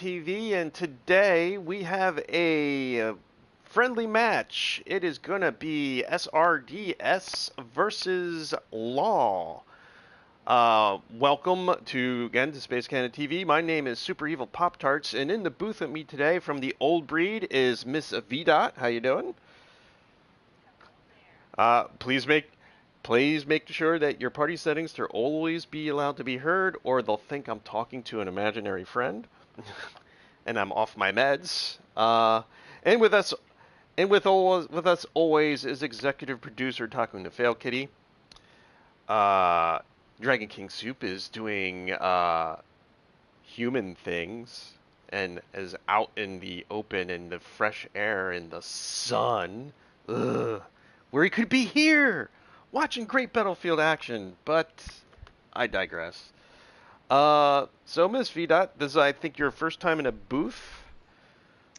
TV, and today we have a friendly match. It is going to be SRDS versus LaW. Welcome to Space Canada TV. My name is SuprEvilPoptarts, and in the booth with me today from the old breed is MrsVeedot. How you doing? Please make sure that your party settings to always be allowed to be heard, or they'll think I'm talking to an imaginary friend, and I'm off my meds. And with us, with us always is executive producer Takun, the fail kitty. Uh, Dragon King Soup is doing human things and is out in the open in the fresh air in the sun. Ugh. Where he could be here watching great battlefield action, but I digress. So MrsVeedot, this is I think your first time in a booth.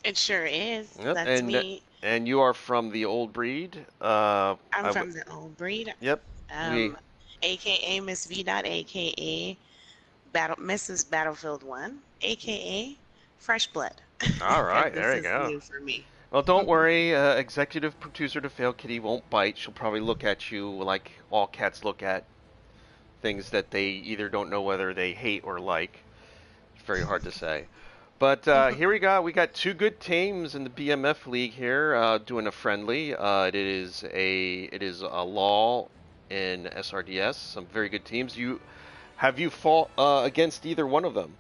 It sure is. Yep, That's me. and you are from the old breed. I'm from the old breed. Yep, we Um, AKA Miss VDOT, AKA Mrs. Battlefield 1, AKA Fresh Blood. all right. This There you is go. new for me. Well, don't worry. Executive producer to fail kitty won't bite. She'll probably look at you like all cats look at things that they either don't know whether they hate or like. It's very hard to say. But here we go. We got two good teams in the BMF league here, doing a friendly. It is a LaW in SRDS. Some very good teams. Have you fought against either one of them?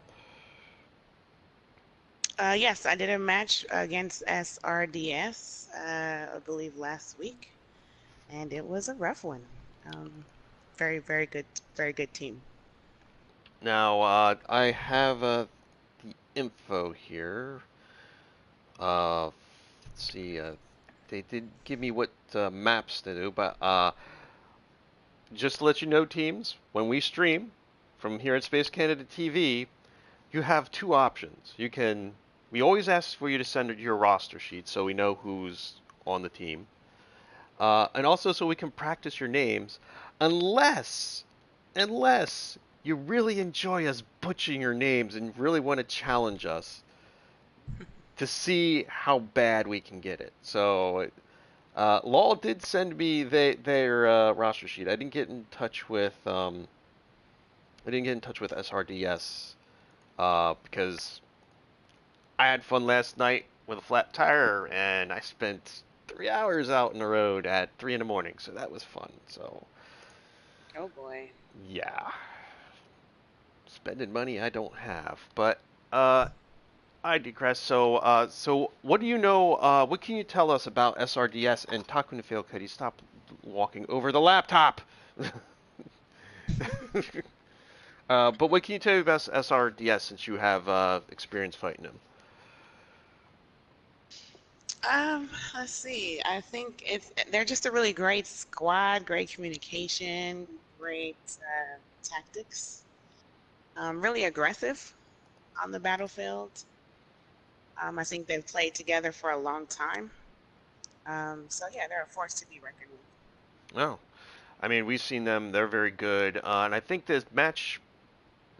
Yes, I did a match against SRDS, I believe last week, and it was a rough one. Very good team. Now I have the info here. Let's see. They did give me what maps to do, but just to let you know, teams, when we stream from here at Space Canada TV, you have two options. We always ask for you to send your roster sheet so we know who's on the team, and also so we can practice your names, unless you really enjoy us butchering your names and really want to challenge us to see how bad we can get it. So, LaW did send me their roster sheet. I didn't get in touch with SRDS because I had fun last night with a flat tire, and I spent 3 hours out in the road at 3 in the morning, so that was fun. So, Oh boy. yeah, spending money I don't have, but I digress. So what do you know? What can you tell us about SRDS and Takun? Could he stop walking over the laptop? But what can you tell me about SRDS since you have experience fighting him? Let's see. I think they're just a really great squad, great communication, great tactics. Really aggressive on the battlefield. I think they've played together for a long time. So yeah, they're a force to be reckoned with. Oh, I mean we've seen them; they're very good, and I think this match.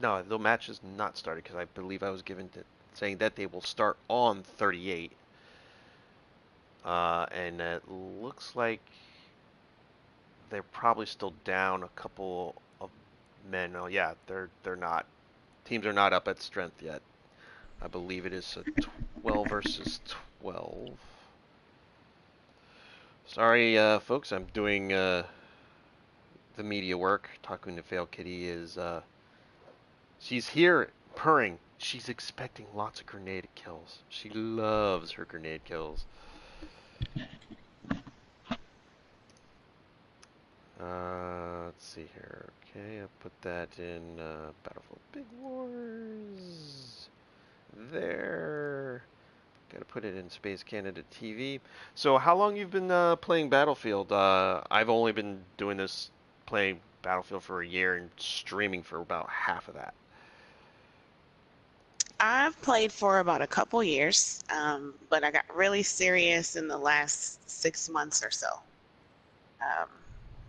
No, the match is not started because I believe I was given to saying that they will start on 38. And it looks like they're probably still down a couple of men. Oh yeah, they're not. Teams are not up at strength yet. I believe it is a 12 versus 12. Sorry, folks, I'm doing the media work. Takun the Fail Kitty is she's here purring. She's expecting lots of grenade kills. She loves her grenade kills. Let's see here. Okay, I put that in Battlefield Big Wars. There. Gotta put it in Space Canada TV. So, how long you've been playing Battlefield? I've only been doing this, playing Battlefield for a year and streaming for about half of that. I've played for about a couple years, but I got really serious in the last 6 months or so. Um,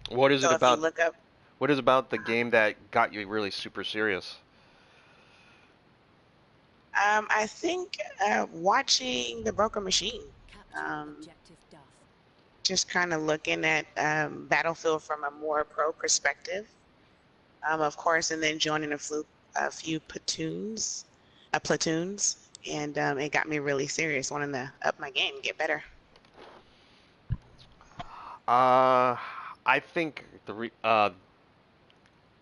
What is it so if you about? look up, What is about the game that got you really super serious? I think watching The Broken Machine, um, just kind of looking at Battlefield from a more pro perspective, of course, and then joining a few platoons, and it got me really serious, wanting to up my game, get better. Uh, I think I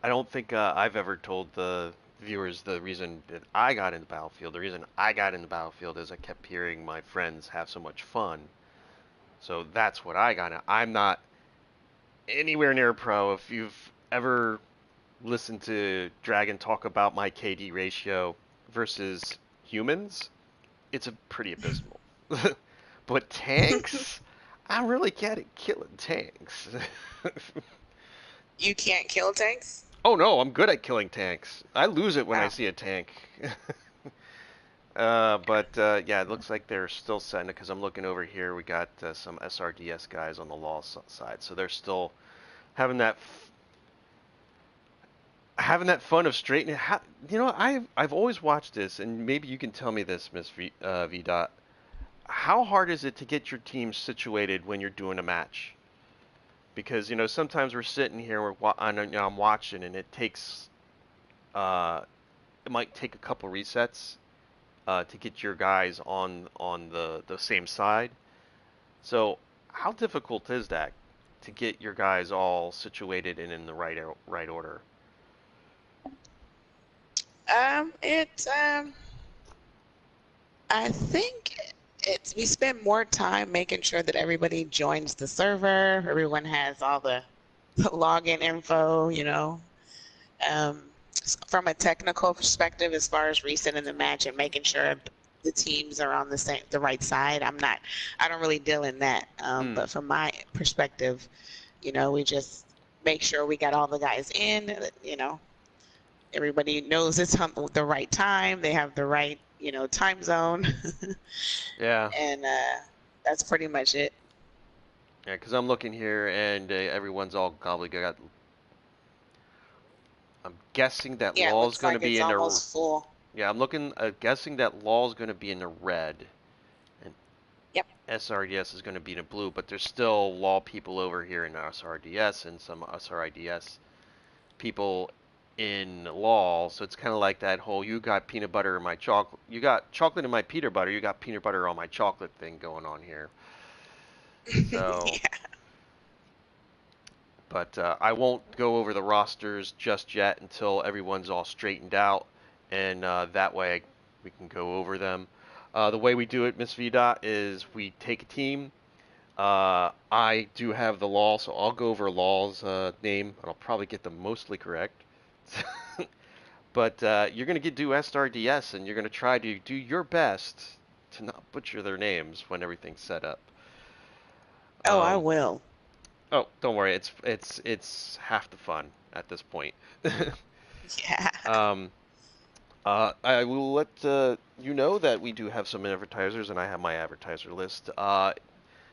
don't think I've ever told the viewers the reason that I got into Battlefield. The reason I got into Battlefield is I kept hearing my friends have so much fun. So that's what I got. I'm not anywhere near pro. If you've ever listened to Dragon talk about my KD ratio versus humans, it's a pretty abysmal. But tanks, I'm really good at killing tanks. You can't kill tanks? Oh no, I'm good at killing tanks. I lose it when I Oh, see a tank. But yeah, it looks like they're still setting it because I'm looking over here. We got some SRDS guys on the LaW side, so they're still having that fun of straightening. I've always watched this, and maybe you can tell me this, Miss V Dot. How hard is it to get your team situated when you're doing a match? Because sometimes we're sitting here, I'm watching, and uh, it might take a couple resets to get your guys on the same side. So how difficult is that to get your guys all situated and in the right order? it I think we spend more time making sure that everybody joins the server, everyone has all the login info, Um, from a technical perspective, as far as resetting the match and making sure the teams are on the right side, I don't really deal in that. Hmm. But from my perspective, we just make sure we got all the guys in, everybody knows it's on the right time, they have the right, time zone, Yeah. and that's pretty much it. Yeah, because I'm looking here and everyone's all gobbledygook. I'm guessing that Yeah, it LaW's looks going to like be it's in the. almost full. Yeah, guessing that LaW's going to be in the red, and Yep. SRDS is going to be in the blue. But there's still LaW people over here in SRDS and some SRIDS people in LaW. So it's kind of like that whole you got peanut butter in my chocolate, you got chocolate in my peanut butter, you got peanut butter on my chocolate thing going on here. So. Yeah. But I won't go over the rosters just yet until everyone's all straightened out, and that way we can go over them. The way we do it, Miss VDOT, is we take a team. I do have the LaW, so I'll go over LaW's name, and I'll probably get them mostly correct. But you're going to do SRDS, and you're going to try to do your best to not butcher their names when everything's set up. Oh, I Um, will. Oh, don't worry. It's half the fun at this point. Yeah. um, I will let you know that we do have some advertisers, and I have my advertiser list.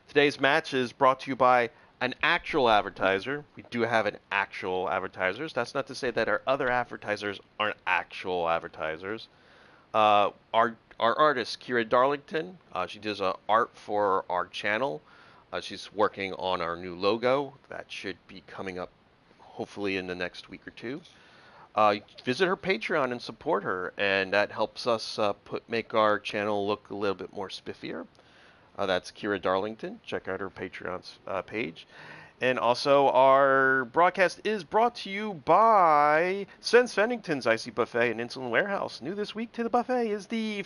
Today's match is brought to you by an actual advertiser. We do have an actual advertisers. That's not to say that our other advertisers aren't actual advertisers. Our artist Kira Darlington, she does art for our channel. She's working on our new logo that should be coming up hopefully in the next week or two. Visit her Patreon and support her, and that helps us make our channel look a little bit more spiffier. That's Kira Darlington. Check out her Patreon's page. And also, our broadcast is brought to you by Sven Svennington's Icy Buffet and Insulin Warehouse. New this week to the buffet is the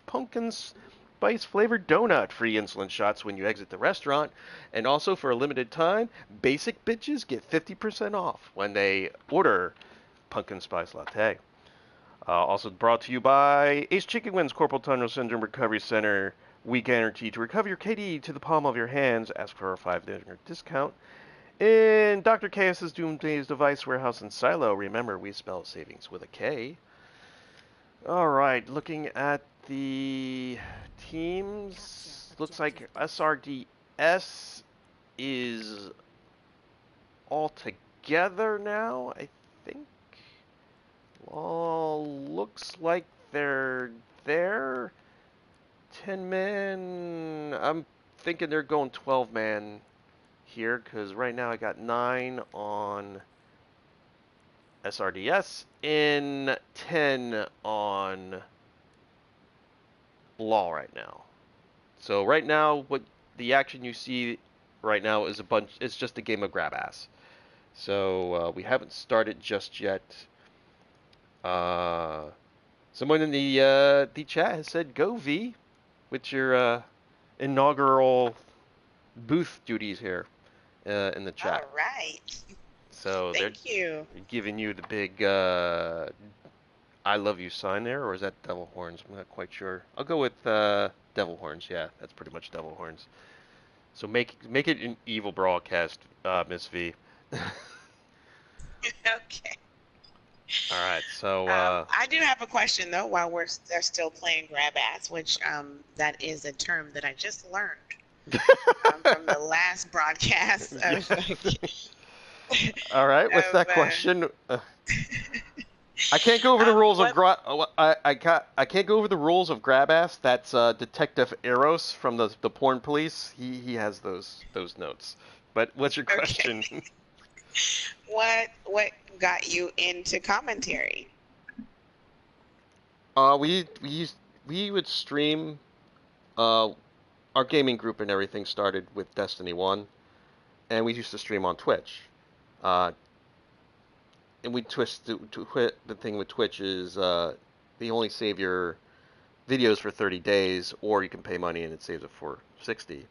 pumpkin spice flavored donut. Free insulin shots when you exit the restaurant. And also, for a limited time, basic bitches get 50% off when they order pumpkin spice latte. Also brought to you by Ace Chicken Wings Corporal Tunnel Syndrome Recovery Center. We guarantee to recover your KD to the palm of your hands. Ask for a $5 discount. In Dr. KS's Doomsday's Device Warehouse and Silo, remember we spell savings with a K. Alright, looking at the teams, looks like SRDS is all together now, I think. Well, looks like they're there. 10-man. I'm thinking they're going 12-man here because right now I got 9 on SRDS and 10 on LaW right now. So right now, what the action you see right now is a bunch. It's just a game of grab ass. So we haven't started just yet. Uh, Someone in the chat has said, "Go V," with your inaugural booth duties here in the All chat. right. So they're Thank you. giving you the big "I love you" sign there, or is that devil horns? I'm not quite sure. I'll go with devil horns. Yeah, that's pretty much devil horns. So make it an evil broadcast, Miss V. Okay. All right, so I do have a question though. While they're still playing grab ass, which that is a term that I just learned from the last broadcast of all right. What's of that question? I can't go over the rules of what. I can't go over the rules of grab ass. That's Detective Eros from the porn police. He has those notes. But what's your Okay. question? What got you into commentary? We would stream. Our gaming group and everything started with Destiny 1, and we used to stream on Twitch. Uh, and we twist the thing with Twitch is they only save your videos for 30 days, or you can pay money and it saves it for 60.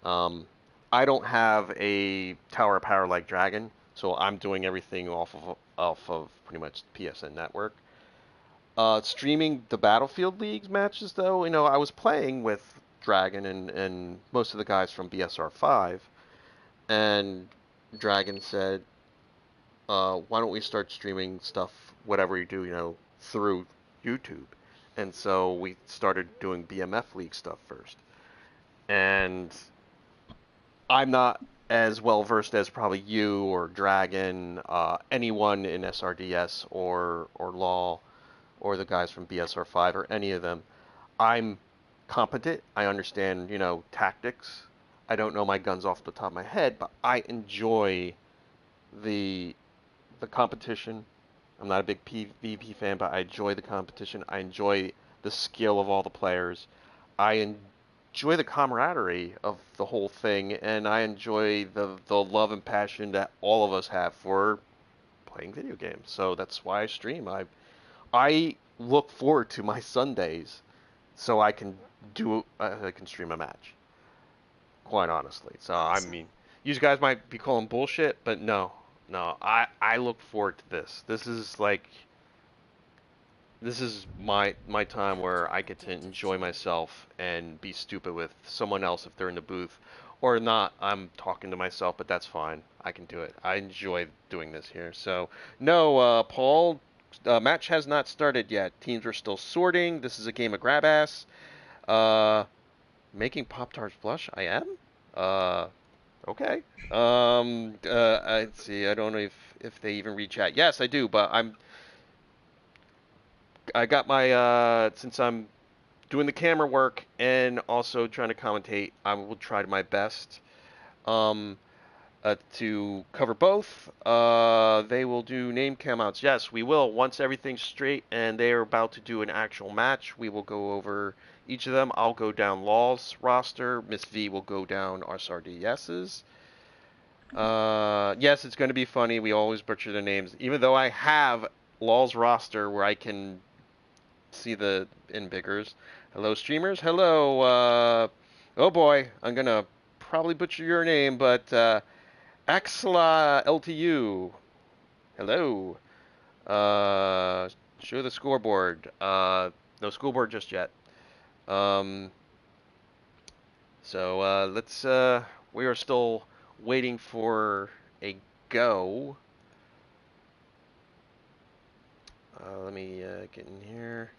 Um, I don't have a tower of power like Dragon, so I'm doing everything off of pretty much PSN network. Streaming the Battlefield Leagues matches, though, I was playing with Dragon and most of the guys from BSR 5, and Dragon said, why don't we start streaming stuff, whatever you do, through YouTube? And so we started doing BMF League stuff first. And I'm not as well versed as probably you or Dragon, anyone in SRDS or LaW, or the guys from BSR5 or any of them. I'm competent. I understand, tactics. I don't know my guns off the top of my head, but I enjoy the the competition. I'm not a big PvP fan, but I enjoy the competition. I enjoy the skill of all the players. I enjoy the camaraderie of the whole thing, and I enjoy the love and passion that all of us have for playing video games. So that's why I stream. I look forward to my Sundays so I can stream a match. Quite honestly. So I Awesome. mean, you guys might be calling bullshit, but no, no. I look forward to this. This is my time where I get to enjoy myself and be stupid with someone else if they're in the booth, or not. I'm talking to myself, but that's fine. I can do it. I enjoy doing this here. So no, Paul, match has not started yet. Teams are still sorting. This is a game of grab ass. Uh, Making Pop Tarts blush. I am. Uh, okay. Let's see. I don't know if they even read chat. Yes, I do, but I got my since I'm doing the camera work and also trying to commentate, I will try my best um, to cover both. They will do name cam outs. Yes, we will. Once everything's straight and they are about to do an actual match, we will go over each of them. I'll go down LaW's roster. Miss V will go down SRDS's. Yes, it's going to be funny. We always butcher the names, even though I have LaW's roster where I can see the in biggers. Hello, streamers. Hello. Oh boy, I'm gonna probably butcher your name, but Axla LTU. Hello. Uh, Show the scoreboard. No scoreboard just yet. Um, so let's. We are still waiting for a go. Let me get in here.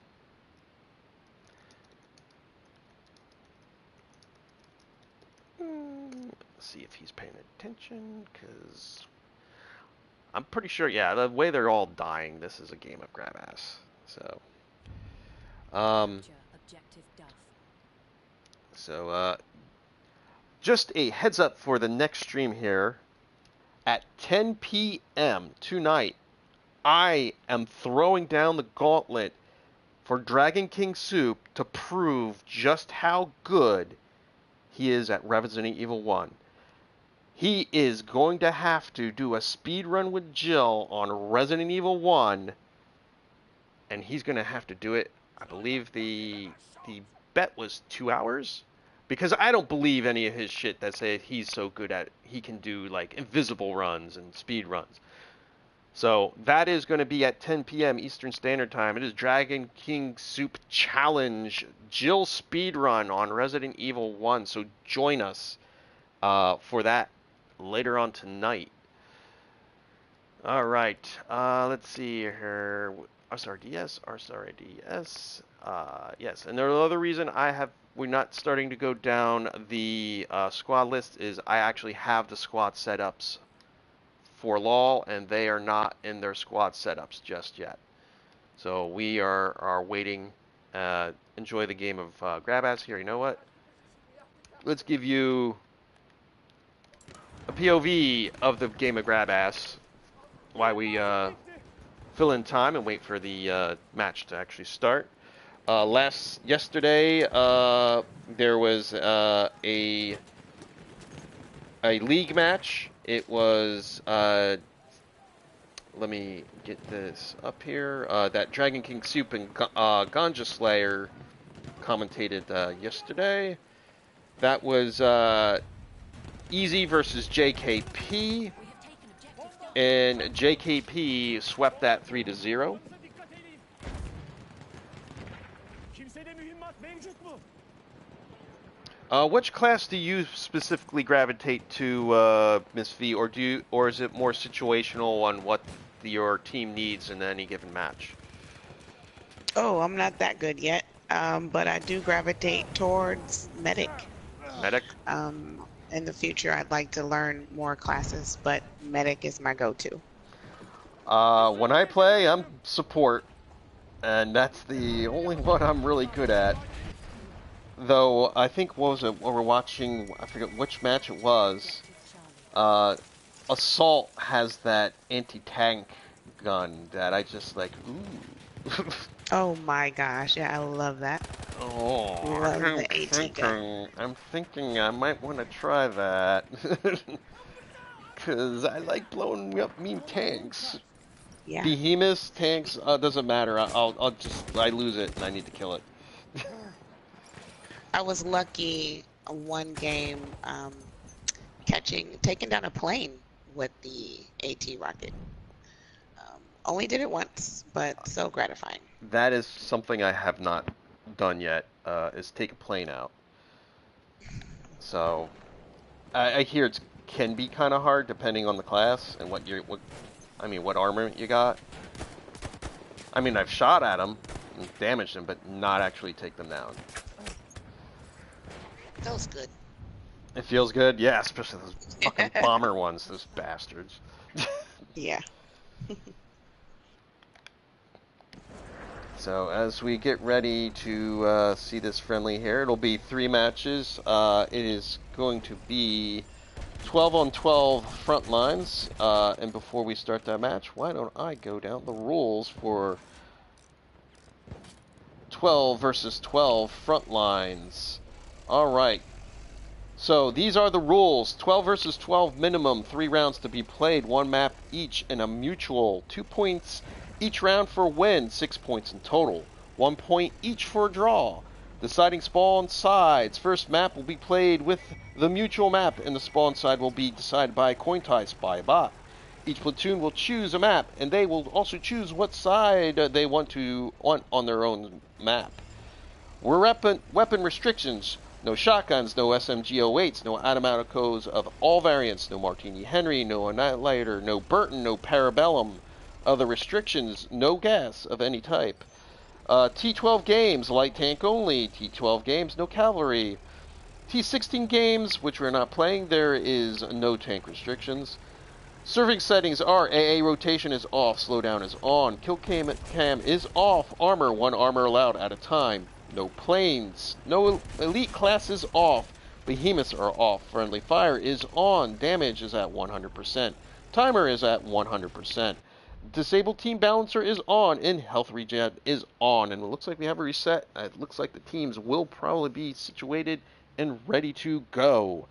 See if he's paying attention, because I'm pretty sure, yeah, the way they're all dying, this is a game of grab ass. So, Um, so, just a heads up for the next stream here. At 10 p.m. tonight, I am throwing down the gauntlet for Dragon King Soup to prove just how good he is at Resident Evil 1. He is going to have to do a speed run with Jill on Resident Evil 1, and he's going to have to do it. I believe the bet was 2 hours, because I don't believe any of his shit that say he's so good at he can do like invisible runs and speed runs. So that is going to be at 10 p.m. Eastern Standard Time. It is Dragon King Soup Challenge Jill speedrun on Resident Evil 1. So join us for that later on tonight. All right. Let's see here. SRDS. Yes. And the other reason we're not starting to go down the squad list is I actually have the squad setups for LaW, and they are not in their squad setups just yet. So we are waiting. Enjoy the game of grab ass here. You know what? Let's give you a POV of the game of grab ass while we fill in time and wait for the match to actually start. Yesterday, there was a league match. It was, let me get this up here, that Dragon King Soup and Ganja Slayer commentated yesterday. That was Easy versus JKP, and JKP swept that 3-0. Which class do you specifically gravitate to, Miss V, or is it more situational on what your team needs in any given match? Oh, I'm not that good yet, but I do gravitate towards medic. Medic? In the future, I'd like to learn more classes, but medic is my go-to. When I play, I'm support, and that's the only one I'm really good at. Though, I think, what was it, when we're watching, I forget which match it was, Assault has that anti-tank gun that I just like, ooh. Oh my gosh, yeah, I love that. Oh, Love the AT gun. I'm thinking I might want to try that. Because I like blowing up mean tanks. Yeah. Behemoths, tanks, doesn't matter. I lose it and I need to kill it. I was lucky one game taking down a plane with the AT rocket. Only did it once, but so gratifying. That is something I have not done yet, is take a plane out. So, I hear it can be kind of hard depending on the class and what armor you got. I mean, I've shot at them and damaged them, but not actually take them down. Feels good. It feels good? Yeah, especially those fucking bomber ones, those bastards. Yeah. So as we get ready to see this friendly here, it'll be 3 matches. It is going to be 12 on 12 front lines. And before we start that match, why don't I go down the rules for 12 versus 12 front lines. Alright. So these are the rules. 12 versus 12 minimum, 3 rounds to be played, 1 map each, and a mutual. 2 points each round for a win, 6 points in total. 1 point each for a draw. Deciding spawn sides. First map will be played with the mutual map, and the spawn side will be decided by a coin toss by a bot. Each platoon will choose a map, and they will also choose what side they want on their own map. Weapon restrictions. No shotguns, no SMG-08s, no automaticos of all variants, no Martini Henry, no Annihilator, no Burton, no Parabellum. Other restrictions, no gas of any type. T12 games, light tank only. T12 games, no cavalry. T16 games, which we're not playing, there is no tank restrictions. Serving settings are AA rotation is off, slowdown is on, kill cam is off, armor, one armor allowed at a time, no planes, no elite classes off, behemoths are off, friendly fire is on, damage is at 100%, timer is at 100%, disabled team balancer is on, and health regen is on, and it looks like we have a reset. It looks like the teams will probably be situated and ready to go.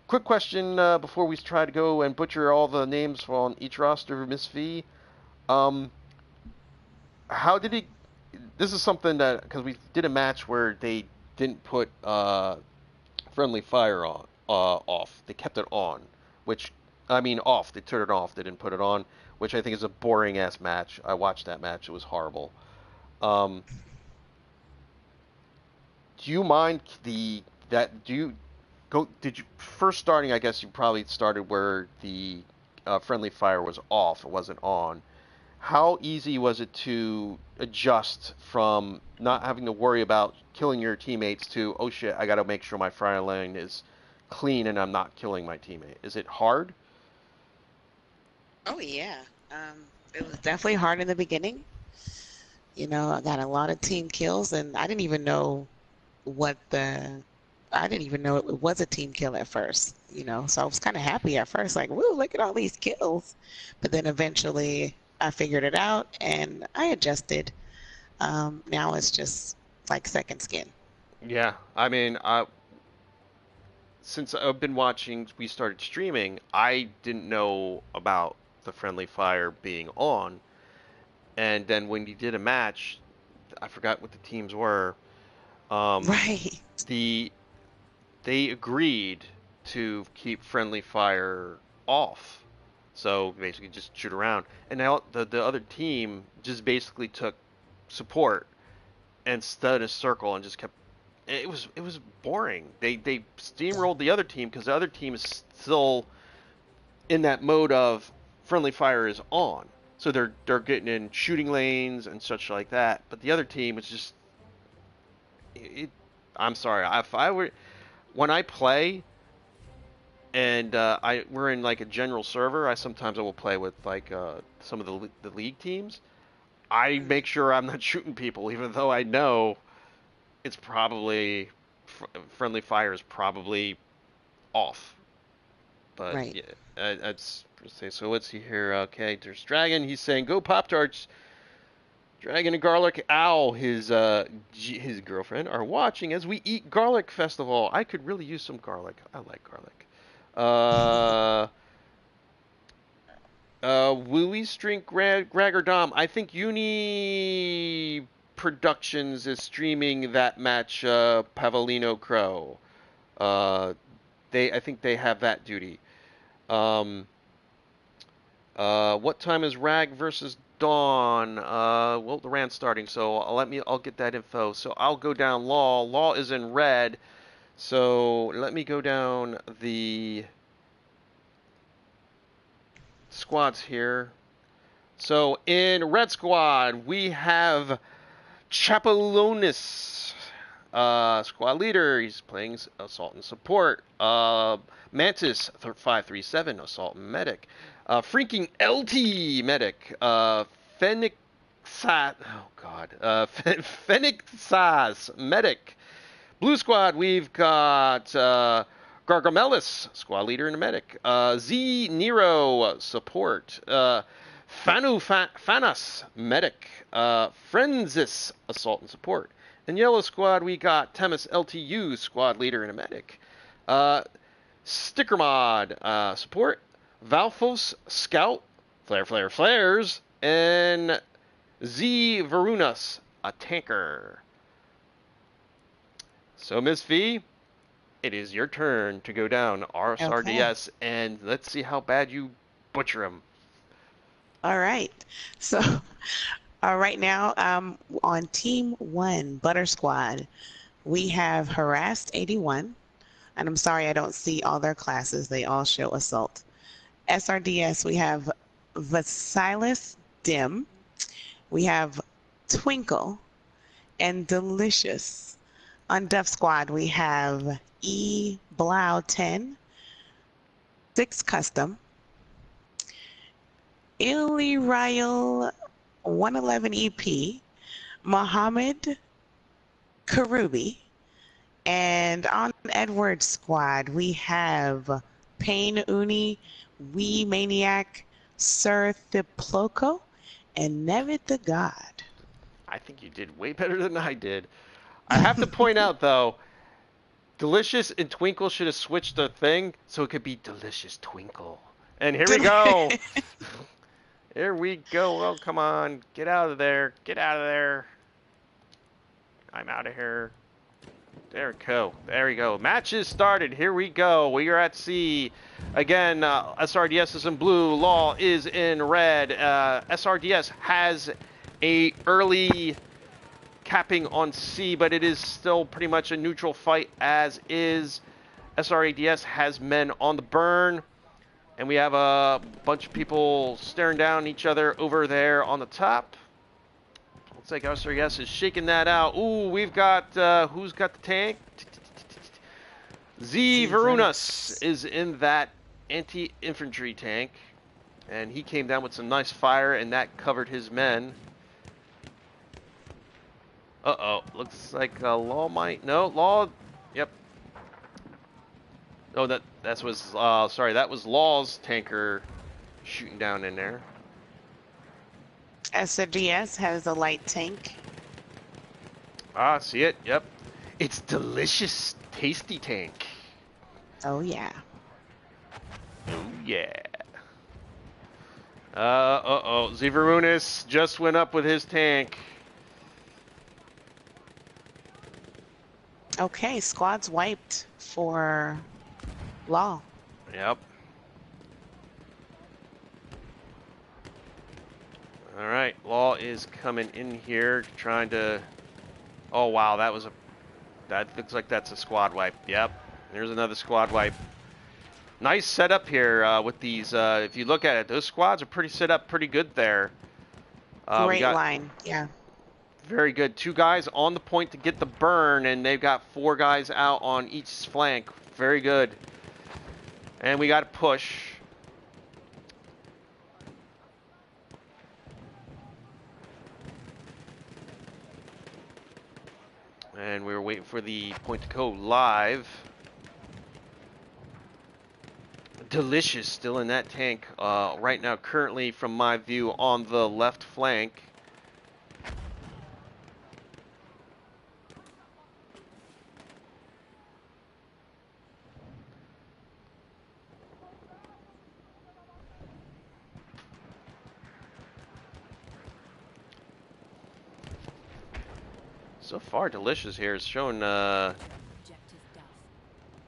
Quick question before we try to go and butcher all the names on each roster, Miss V. Um, how did he? This is something that because we did a match where they didn't put friendly fire on off. They kept it on, which I mean off. They turned it off. They didn't put it on, which I think is a boring ass match. I watched that match. It was horrible. Um, do you mind the that do you go? Did you first starting? I guess you probably started where the friendly fire was off. It wasn't on. How easy was it to adjust from not having to worry about killing your teammates to, oh shit, I got to make sure my fire lane is clean and I'm not killing my teammate? Is it hard? Oh yeah. It was definitely hard in the beginning. I got a lot of team kills, and what the I didn't even know it was a team kill at first. So I was kind of happy at first, like, woo, look at all these kills. But then eventually I figured it out and I adjusted. Now it's just like second skin. Yeah, I mean, since I've been watching, we started streaming, I didn't know about the friendly fire being on. And then when you did a match, I forgot what the teams were. Um, Right. the they agreed to keep friendly fire off. So basically just shoot around. And now the other team just basically took support and stood in a circle and just kept it was boring. They steamrolled the other team because the other team is still in that mode of friendly fire is on. So they're getting in shooting lanes and such like that. But the other team is just it, I'm sorry. If I were when I play and we're in like a general server, I will play with like some of the league teams. I make sure I'm not shooting people, even though I know it's probably friendly fire is probably off. But Right. yeah, that's so. Let's see here. Okay, there's Dragon. He's saying go Pop Tarts. Dragon and Garlic Owl, his girlfriend, are watching as we eat garlic festival. I could really use some garlic. I like garlic. Uh, Wooey Strink Gragger Dom. I think Uni Productions is streaming that match. Pavolino Crow. Uh, I think they have that duty. Um, what time is Rag versus Dawn? Well, the rant's starting, so I'll get that info. So I'll go down Law. Law is in red. So let me go down the squads here. So in red squad, we have Chapalonis, squad leader. He's playing assault and support. Mantis 537, assault and medic. Freaking LT medic. Fenix. Oh God. Fenixas medic. Blue squad, we've got Gargamelis, squad leader and a medic. Z Nero, support. Fanas, medic. Frenzis, assault and support. In yellow squad, we got Temis LTU, squad leader and a medic. Sticker mod, support. Valfos, scout. Flares. And Z Varunas, a tanker. So, Miss V, it is your turn to go down Okay. SRDS, and let's see how bad you butcher him. All right. So, right now, on Team 1, Butter Squad, we have Harassed 81. And I'm sorry I don't see all their classes. They all show Assault. SRDS, we have Vasilis Dim. We have Twinkle and Delicious. On Duff Squad, we have E Blau 10, 6 Custom, Illyrial 111 EP, Mohammed Karubi, and on Edward's squad we have Payne Uni, Wee Maniac, Sir Thiploco, and Nevid the God. I think you did way better than I did. I have to point out, though, Delicious and Twinkle should have switched their thing so it could be Delicious Twinkle. And here we go. Here we go. Oh, come on. Get out of there. Get out of there. I'm out of here. There we go. There we go. Matches started. Here we go. We are at C. Again, SRDS is in blue. LaW is in red. SRDS has a early capping on C, but it is still pretty much a neutral fight as is. SRADS has men on the burn, and we have a bunch of people staring down each other over there on the top. Looks like SRADS is shaking that out. Ooh, we've got, who's got the tank? Z Varunas is in that anti-infantry tank, and he came down with some nice fire, and that covered his men. Uh-oh, looks like LaW might... No, LaW... Yep. Oh, that was... sorry, that was LaW's tanker shooting down in there. SRDS has a light tank. Ah, see it? Yep. It's Delicious Tasty Tank. Oh, yeah. Oh, yeah. Uh-oh, Zivarunis just went up with his tank. Okay, squad's wiped for LaW. Yep. All right, LaW is coming in here trying to... Oh, wow, that looks like that's a squad wipe. Yep, there's another squad wipe. Nice setup here with these. If you look at it, those squads are pretty set up pretty good there. Great line, yeah. Very good. 2 guys on the point to get the burn, and they've got 4 guys out on each flank. Very good. And we got to push. And we were waiting for the point to go live. Delicious still in that tank right now, currently from my view on the left flank. So far, Delicious here is showing. I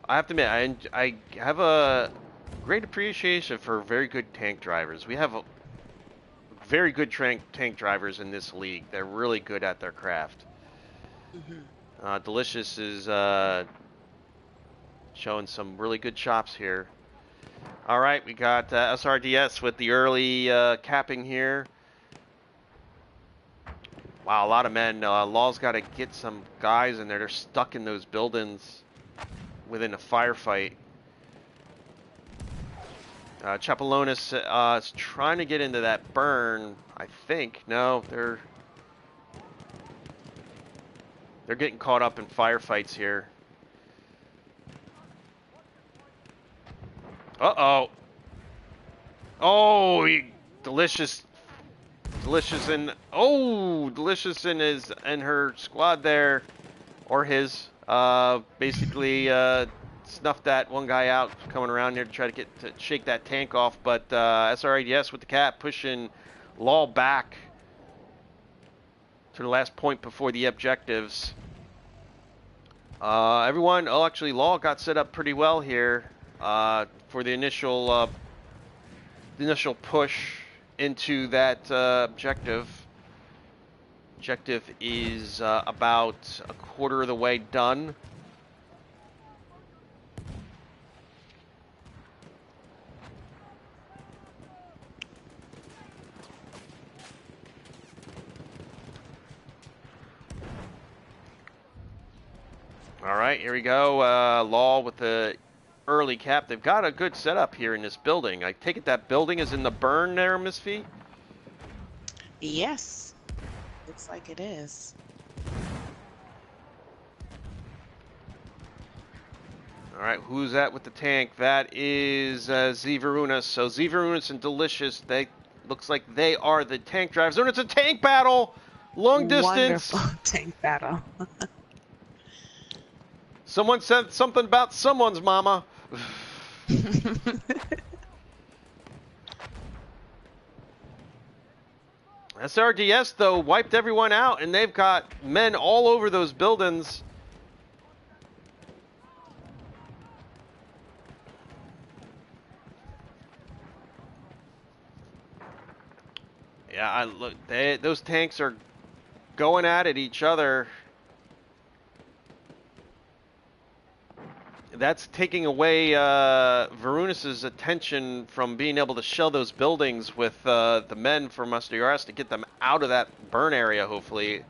have to admit, I have a great appreciation for very good tank drivers. We have very good tank drivers in this league. They're really good at their craft. Mm-hmm. Delicious is showing some really good chops here. All right, we got SRDS with the early capping here. Wow, a lot of men. LaW's got to get some guys in there. They're stuck in those buildings within a firefight. Chapalonis is trying to get into that burn, I think. No, they're getting caught up in firefights here. Uh-oh. Oh, Delicious and Delicious and her squad there, or his, basically snuffed that one guy out coming around here to try to shake that tank off. But SRADS with the cap pushing LaW back to the last point before the objectives. Everyone, actually LaW got set up pretty well here for the initial push into that objective. Objective is about a quarter of the way done. All right, here we go. LaW with the early cap. They've got a good setup here in this building. I take it that building is in the burn there, MrsVeedot? Yes. Looks like it is. All right, who's that with the tank? That is Z Varunas. So Z Varunas and Delicious, they looks like they are the tank drivers. And it's a tank battle! Long distance! Wonderful tank battle. Someone said something about someone's mama. SRDS, though, wiped everyone out, and they've got men all over those buildings. Yeah, look, those tanks are going at it each other. That's taking away Varunas' attention from being able to shell those buildings with the men from SRDS to get them out of that burn area, hopefully,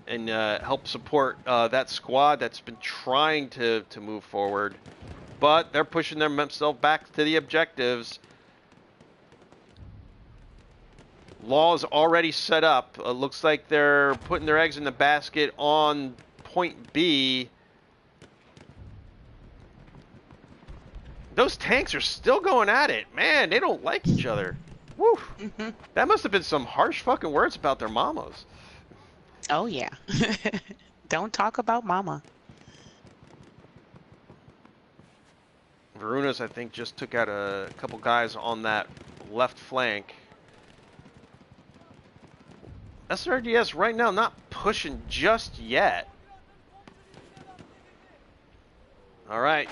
and help support that squad that's been trying to move forward. But they're pushing themselves back to the objectives. LaW's already set up. Looks like they're putting their eggs in the basket on point B. Those tanks are still going at it. Man, they don't like each other. Woo. That must have been some harsh fucking words about their mamas. Oh, yeah. Don't talk about mama. Varunas, I think, just took out a couple guys on that left flank. SRDS right now not pushing just yet. All right.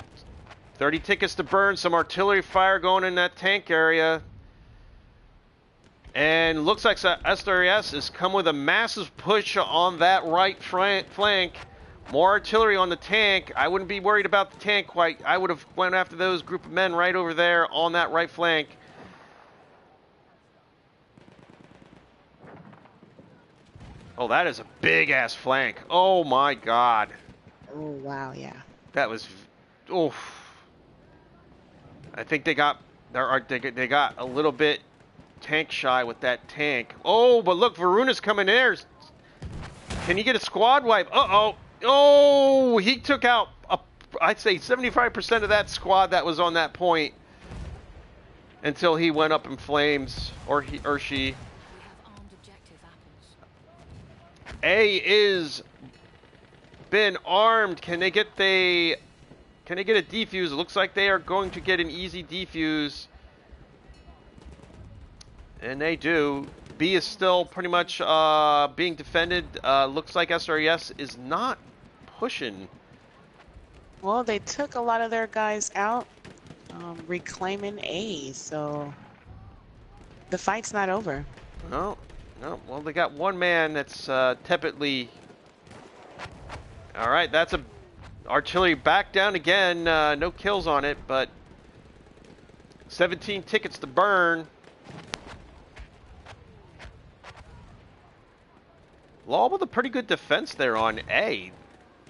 30 tickets to burn, some artillery fire going in that tank area. And looks like SRDS has come with a massive push on that right flank. More artillery on the tank. I wouldn't be worried about the tank quite. I would have went after those group of men right over there on that right flank. Oh, that is a big-ass flank. Oh, my God. Oh, wow, yeah. That was... Oh. I think they got a little bit tank shy with that tank. Oh, but look, Varunas coming there. Can he get a squad wipe? Uh-oh. Oh, he took out, I'd say 75% of that squad that was on that point until he went up in flames, or she. A is been armed. Can they get a defuse? It looks like they are going to get an easy defuse. And they do. B is still pretty much being defended. Looks like SRDS is not pushing. Well, they took a lot of their guys out, reclaiming A, so the fight's not over. No. Well, they got one man that's tepidly... All right, that's a... Artillery back down again. No kills on it, but 17 tickets to burn. LaW with a pretty good defense there on A.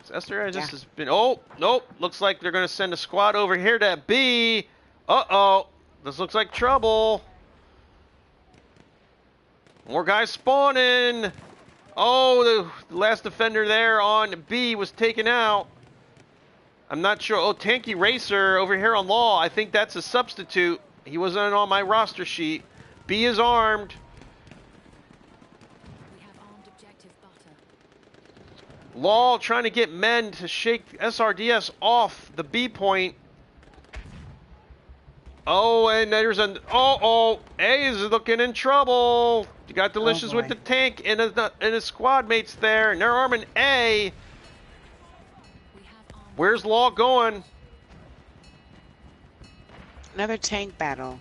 SRDS has been... Oh, nope. Looks like they're going to send a squad over here to B. Uh-oh. This looks like trouble. More guys spawning. Oh, the last defender there on B was taken out. I'm not sure. Oh, Tanky Racer over here on LaW. I think that's a substitute. He wasn't on my roster sheet. B is armed. We have armed objective butter. LaW trying to get men to shake SRDS off the B point. Oh, and there's an... Oh, A is looking in trouble. You got Delicious with the tank and his squad mates there, and they're arming A. Where's LaW going? Another tank battle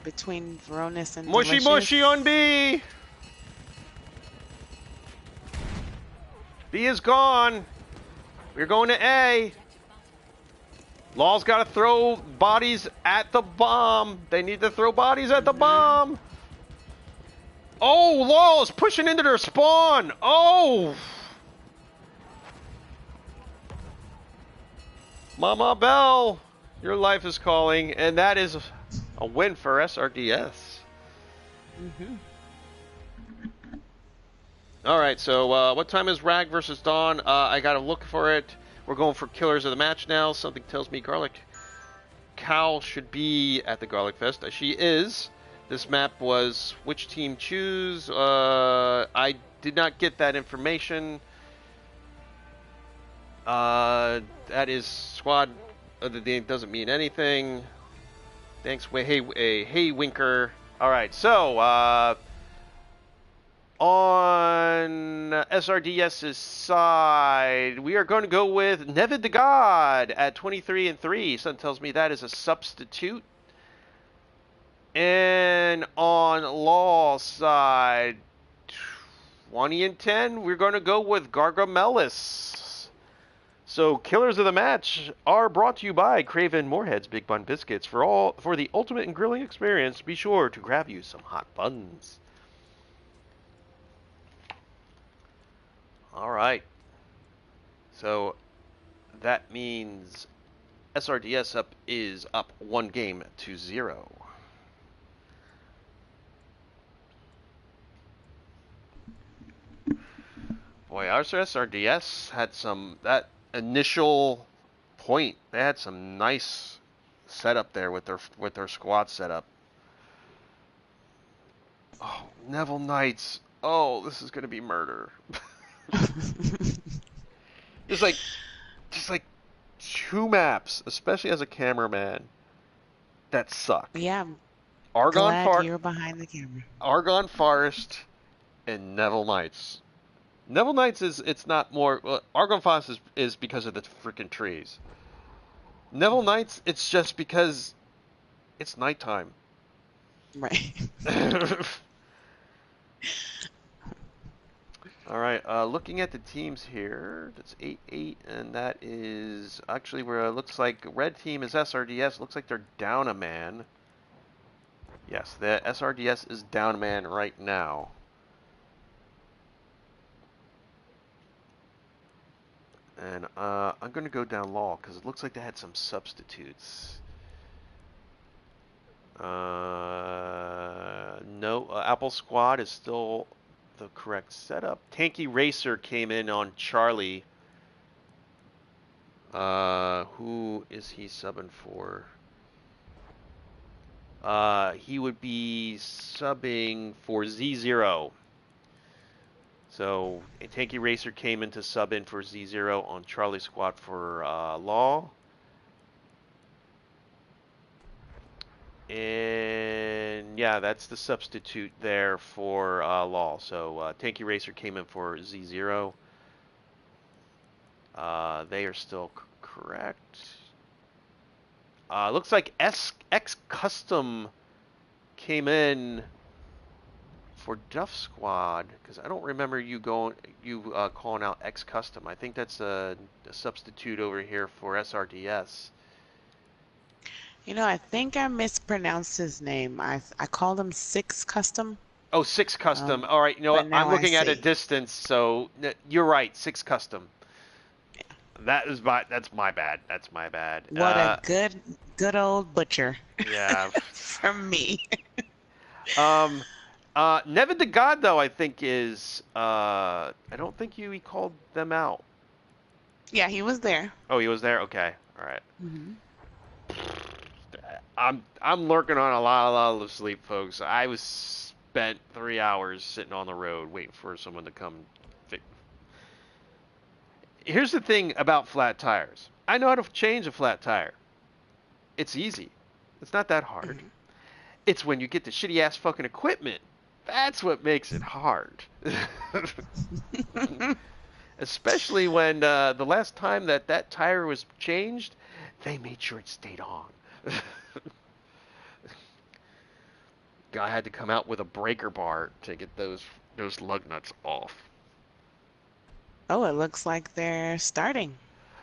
between Varunas and Mushy Delicious. mushy on B. B is gone. We're going to A. LaW's got to throw bodies at the bomb. They need to throw bodies at the bomb. Oh, LaW is pushing into their spawn. Oh. Mama Bell, your life is calling, and that is a win for SRDS. Mhm. All right, so what time is Rag versus Dawn? I gotta look for it. We're going for killers of the match now. Something tells me Garlic Cow should be at the Garlic Fest. She is. This map was which team choose? I did not get that information. That is squad. It doesn't mean anything. Thanks, hey Winker. All right, so on SRDS's side, we are going to go with Nevid the God at 23-3. Something tells me that is a substitute. And on LaW's side, 20-10, we're going to go with Gargamelis. So, killers of the match are brought to you by Craven Moorhead's Big Bun Biscuits. For the ultimate in grilling experience, be sure to grab you some hot buns. All right. So that means SRDS is up 1-0. Boy, our SRDS had that initial point. They had some nice setup there with their squad setup. Oh, Neville Knights. Oh, this is gonna be murder. Just like two maps, especially as a cameraman, that suck. Yeah, I'm Argon glad you're behind the camera. Argon Forest, and Neville Knights. Neville Knights it's not more. Well, Argon Forest is because of the freaking trees. Neville Knights, it's just because it's nighttime. Right. All right, looking at the teams here, that's 8-8, and that is actually where it looks like red team is SRDS. Looks like they're down a man. Yes, the SRDS is down a man right now. And I'm going to go down LaW because it looks like they had some substitutes. No, Apple Squad is still the correct setup. Tanky Racer came in on Charlie. Who is he subbing for? He would be subbing for Z0. So Tanky Racer came in to sub in for Z0 on Charlie Squad for LaW. And yeah, that's the substitute there for LaW. So Tanky Racer came in for Z0. They are still correct. Looks like X Custom came in for Duff Squad because I don't remember you calling out X Custom. I think that's a substitute over here for SRDS. You know, I think I mispronounced his name. I called him Six Custom. Oh, Six Custom. All right, you know But what? I'm now I looking at a see. distance, so you're right. Six Custom. Yeah. That's my bad. That's my bad. What a good old butcher. Yeah. From me. Nevid the God though I think is I don't think he called them out. Yeah, he was there. Oh, he was there. Okay. All right. Mm-hmm. I'm lurking on a lot of sleep, folks. I was spent 3 hours sitting on the road waiting for someone to come fix. Here's the thing about flat tires. I know how to change a flat tire. It's easy. It's not that hard. Mm-hmm. It's when you get the shitty ass fucking equipment. That's what makes it hard. Especially when the last time that tire was changed, they made sure it stayed on. Guy had to come out with a breaker bar to get those lug nuts off. Oh, it looks like they're starting.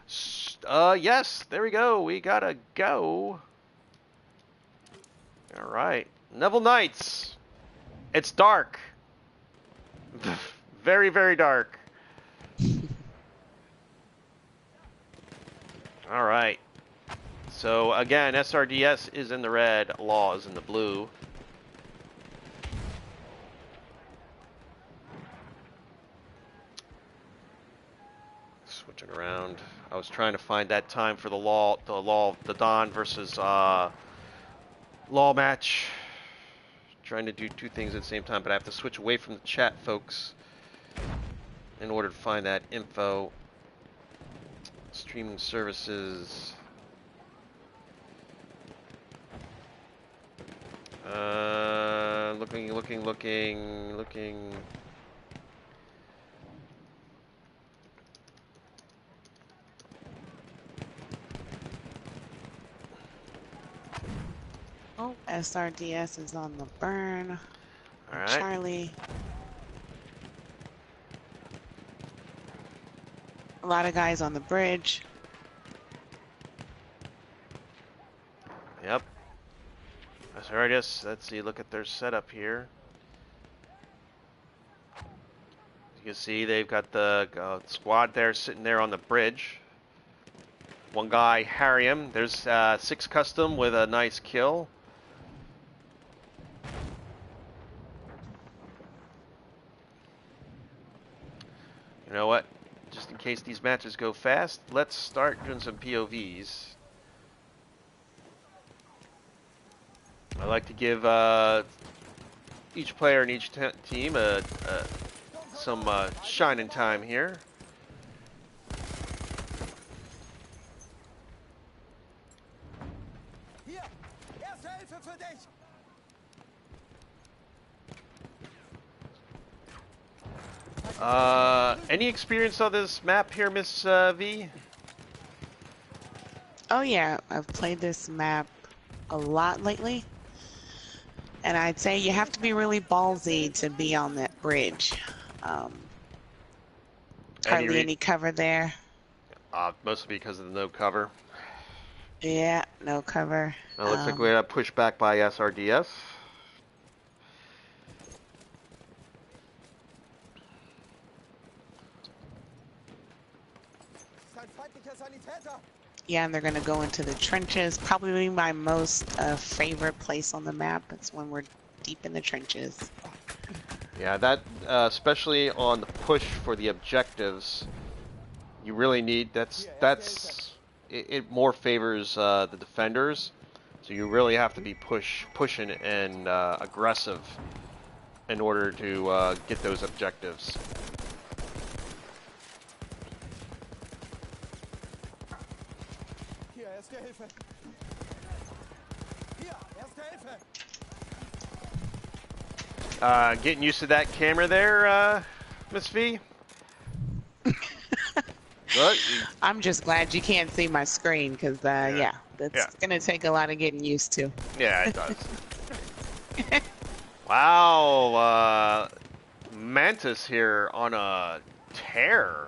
Yes, there we go. We gotta go. All right, Neville Knights. It's dark. Very, very dark. All right. So again, SRDS is in the red, LaW is in the blue. Switching around. I was trying to find that time for the Dawn versus LaW match. Trying to do two things at the same time, but I have to switch away from the chat, folks, in order to find that info. Streaming services. Looking. Oh, SRDS is on the burn. All right. Charlie. A lot of guys on the bridge. Yep. SRDS, let's see, look at their setup here. You can see they've got the squad there sitting there on the bridge. One guy, harry him. There's 6 custom with a nice kill. You know what? Just in case these matches go fast, let's start doing some POVs. I like to give each player in each team some shining time here. Any experience on this map here, Miss V? Oh yeah, I've played this map a lot lately. And I'd say you have to be really ballsy to be on that bridge. Hardly any cover there. Mostly because of the no cover. Yeah, no cover. It looks like we got pushed back by SRDS. Yeah, and they're going to go into the trenches. Probably my most favorite place on the map. It's when we're deep in the trenches. Yeah, that especially on the push for the objectives, you really need it more favors the defenders. So you really have to be pushing and aggressive in order to get those objectives. Getting used to that camera there, Miss V? What? I'm just glad you can't see my screen because, yeah, that's going to take a lot of getting used to. Yeah, it does. Wow, Mantis here on a tear.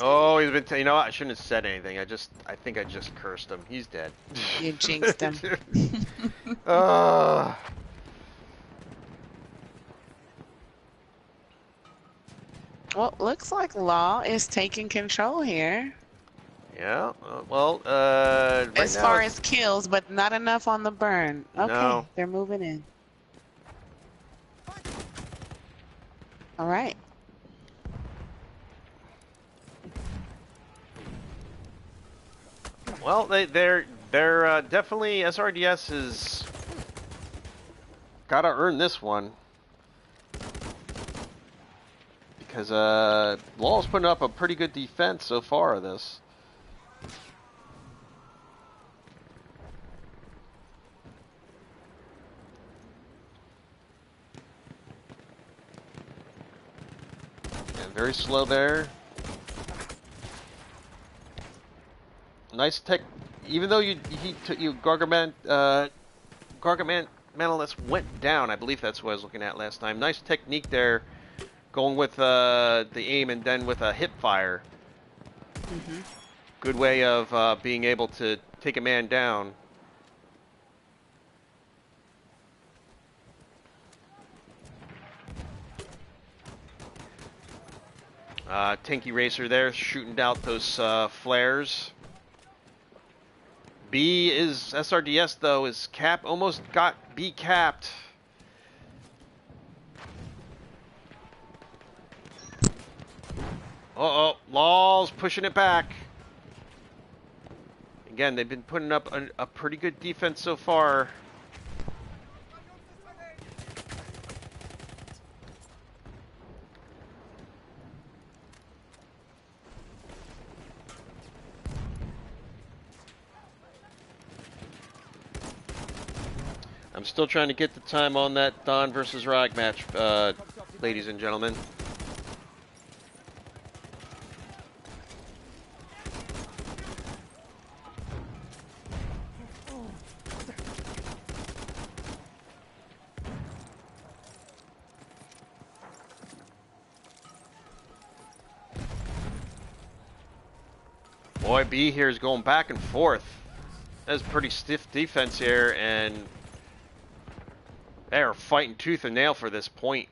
Oh, he's been. You know what? I shouldn't have said anything. I think I just cursed him. He's dead. You jinxed him. Well, looks like LaW is taking control here. Yeah. Well, right as far as kills, but not enough on the burn. Okay, no. They're moving in. All right. Well, they're definitely SRDS has gotta earn this one because LaW's putting up a pretty good defense so far of this. Yeah, very slow there. Nice tech. Even though you Gargamel Manalus went down, I believe that's what I was looking at last time. Nice technique there, going with the aim and then with a hip fire. Mm-hmm. Good way of being able to take a man down. Tinky Racer there shooting out those flares. B is SRDS though is almost got B capped. Uh-oh, LaW's pushing it back. Again, they've been putting up a pretty good defense so far. I'm still trying to get the time on that Dawn versus Rag match, ladies and gentlemen. Boy, B here is going back and forth. That's pretty stiff defense here, and they are fighting tooth and nail for this point.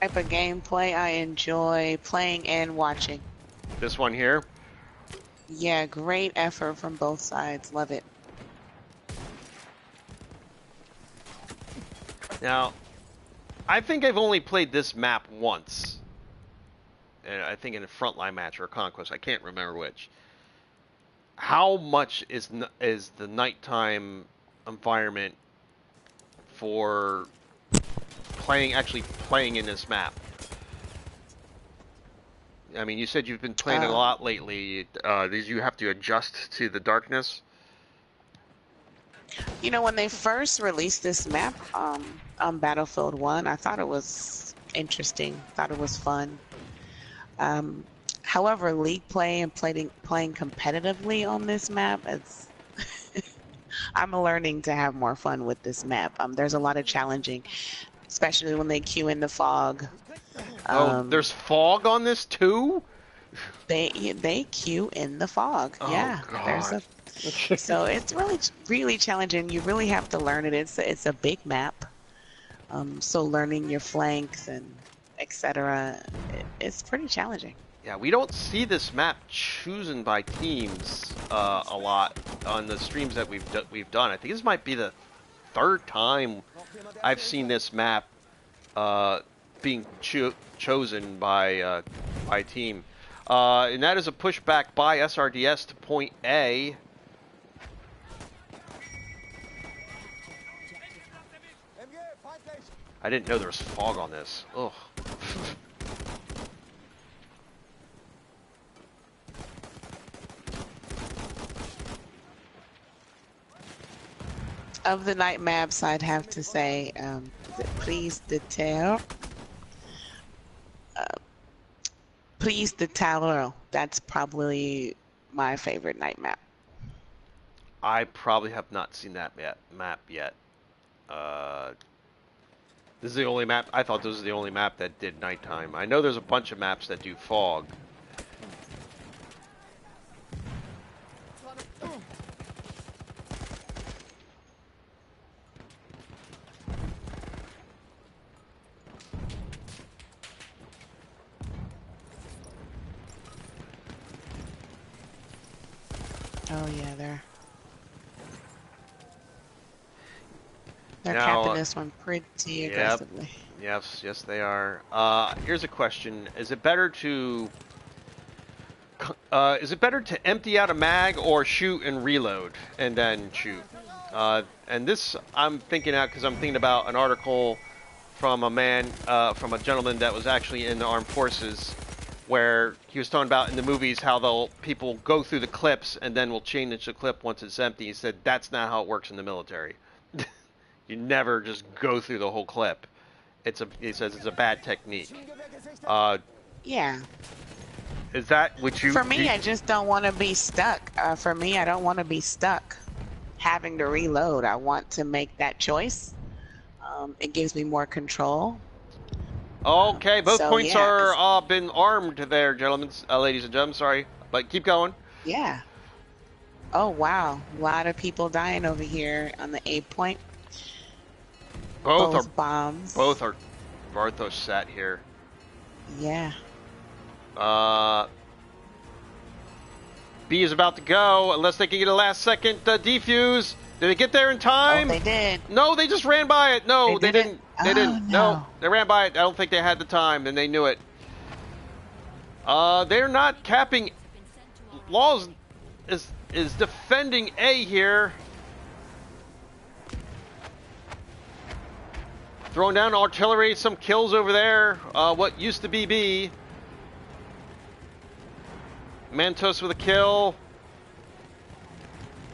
Type of gameplay I enjoy playing and watching. This one here. Yeah, great effort from both sides. Love it. Now, I think I've only played this map once. And I think in a frontline match or a conquest. I can't remember which. How much is the nighttime environment for actually playing in this map? I mean, you said you've been playing it a lot lately. Did you have to adjust to the darkness? You know, when they first released this map on Battlefield 1, I thought it was interesting. Thought it was fun. However, league play and playing competitively on this map, I'm learning to have more fun with this map. There's a lot of challenging, especially when they queue in the fog. There's fog on this too? They queue in the fog. Oh, yeah, God. So it's really challenging. You really have to learn it. It's a big map. So learning your flanks and etc. It's pretty challenging. Yeah, we don't see this map chosen by teams a lot on the streams that we've done. I think this might be the third time I've seen this map being chosen by team. And that is a pushback by SRDS to point A. I didn't know there was fog on this. Ugh. Of the night maps, I'd have to say, Please the Terre. Please the Tower. That's probably my favorite night map. I probably have not seen that map yet. This is the only map. I thought this was the only map that did nighttime. I know there's a bunch of maps that do fog. Oh yeah, they're Now, capping this one pretty aggressively. Yes, they are. Here's a question: Is it better to empty out a mag or shoot and reload and then shoot? And this I'm thinking out because I'm thinking about an article from a gentleman that was actually in the armed forces, where he was talking about in the movies how people go through the clips and then will change the clip once it's empty. He said that's not how it works in the military. You never just go through the whole clip. He says it's a bad technique. Yeah. Is that what you? For me, I just don't want to be stuck. For me, I don't want to be stuck having to reload. I want to make that choice. It gives me more control. Okay, both points yeah, are been armed there, gentlemen, ladies and gentlemen. Sorry, but keep going. Yeah. Oh wow, a lot of people dying over here on the A point. Both those bombs. are Barthos sat here. Yeah. B is about to go unless they can get a last second defuse. Did they get there in time? Oh, they did. No, they just ran by it. No, they didn't. They didn't. No. No, they ran by it. I don't think they had the time, and they knew it. They're not capping. LaW is defending A here. Throwing down artillery, some kills over there. What used to be B. Mantos with a kill.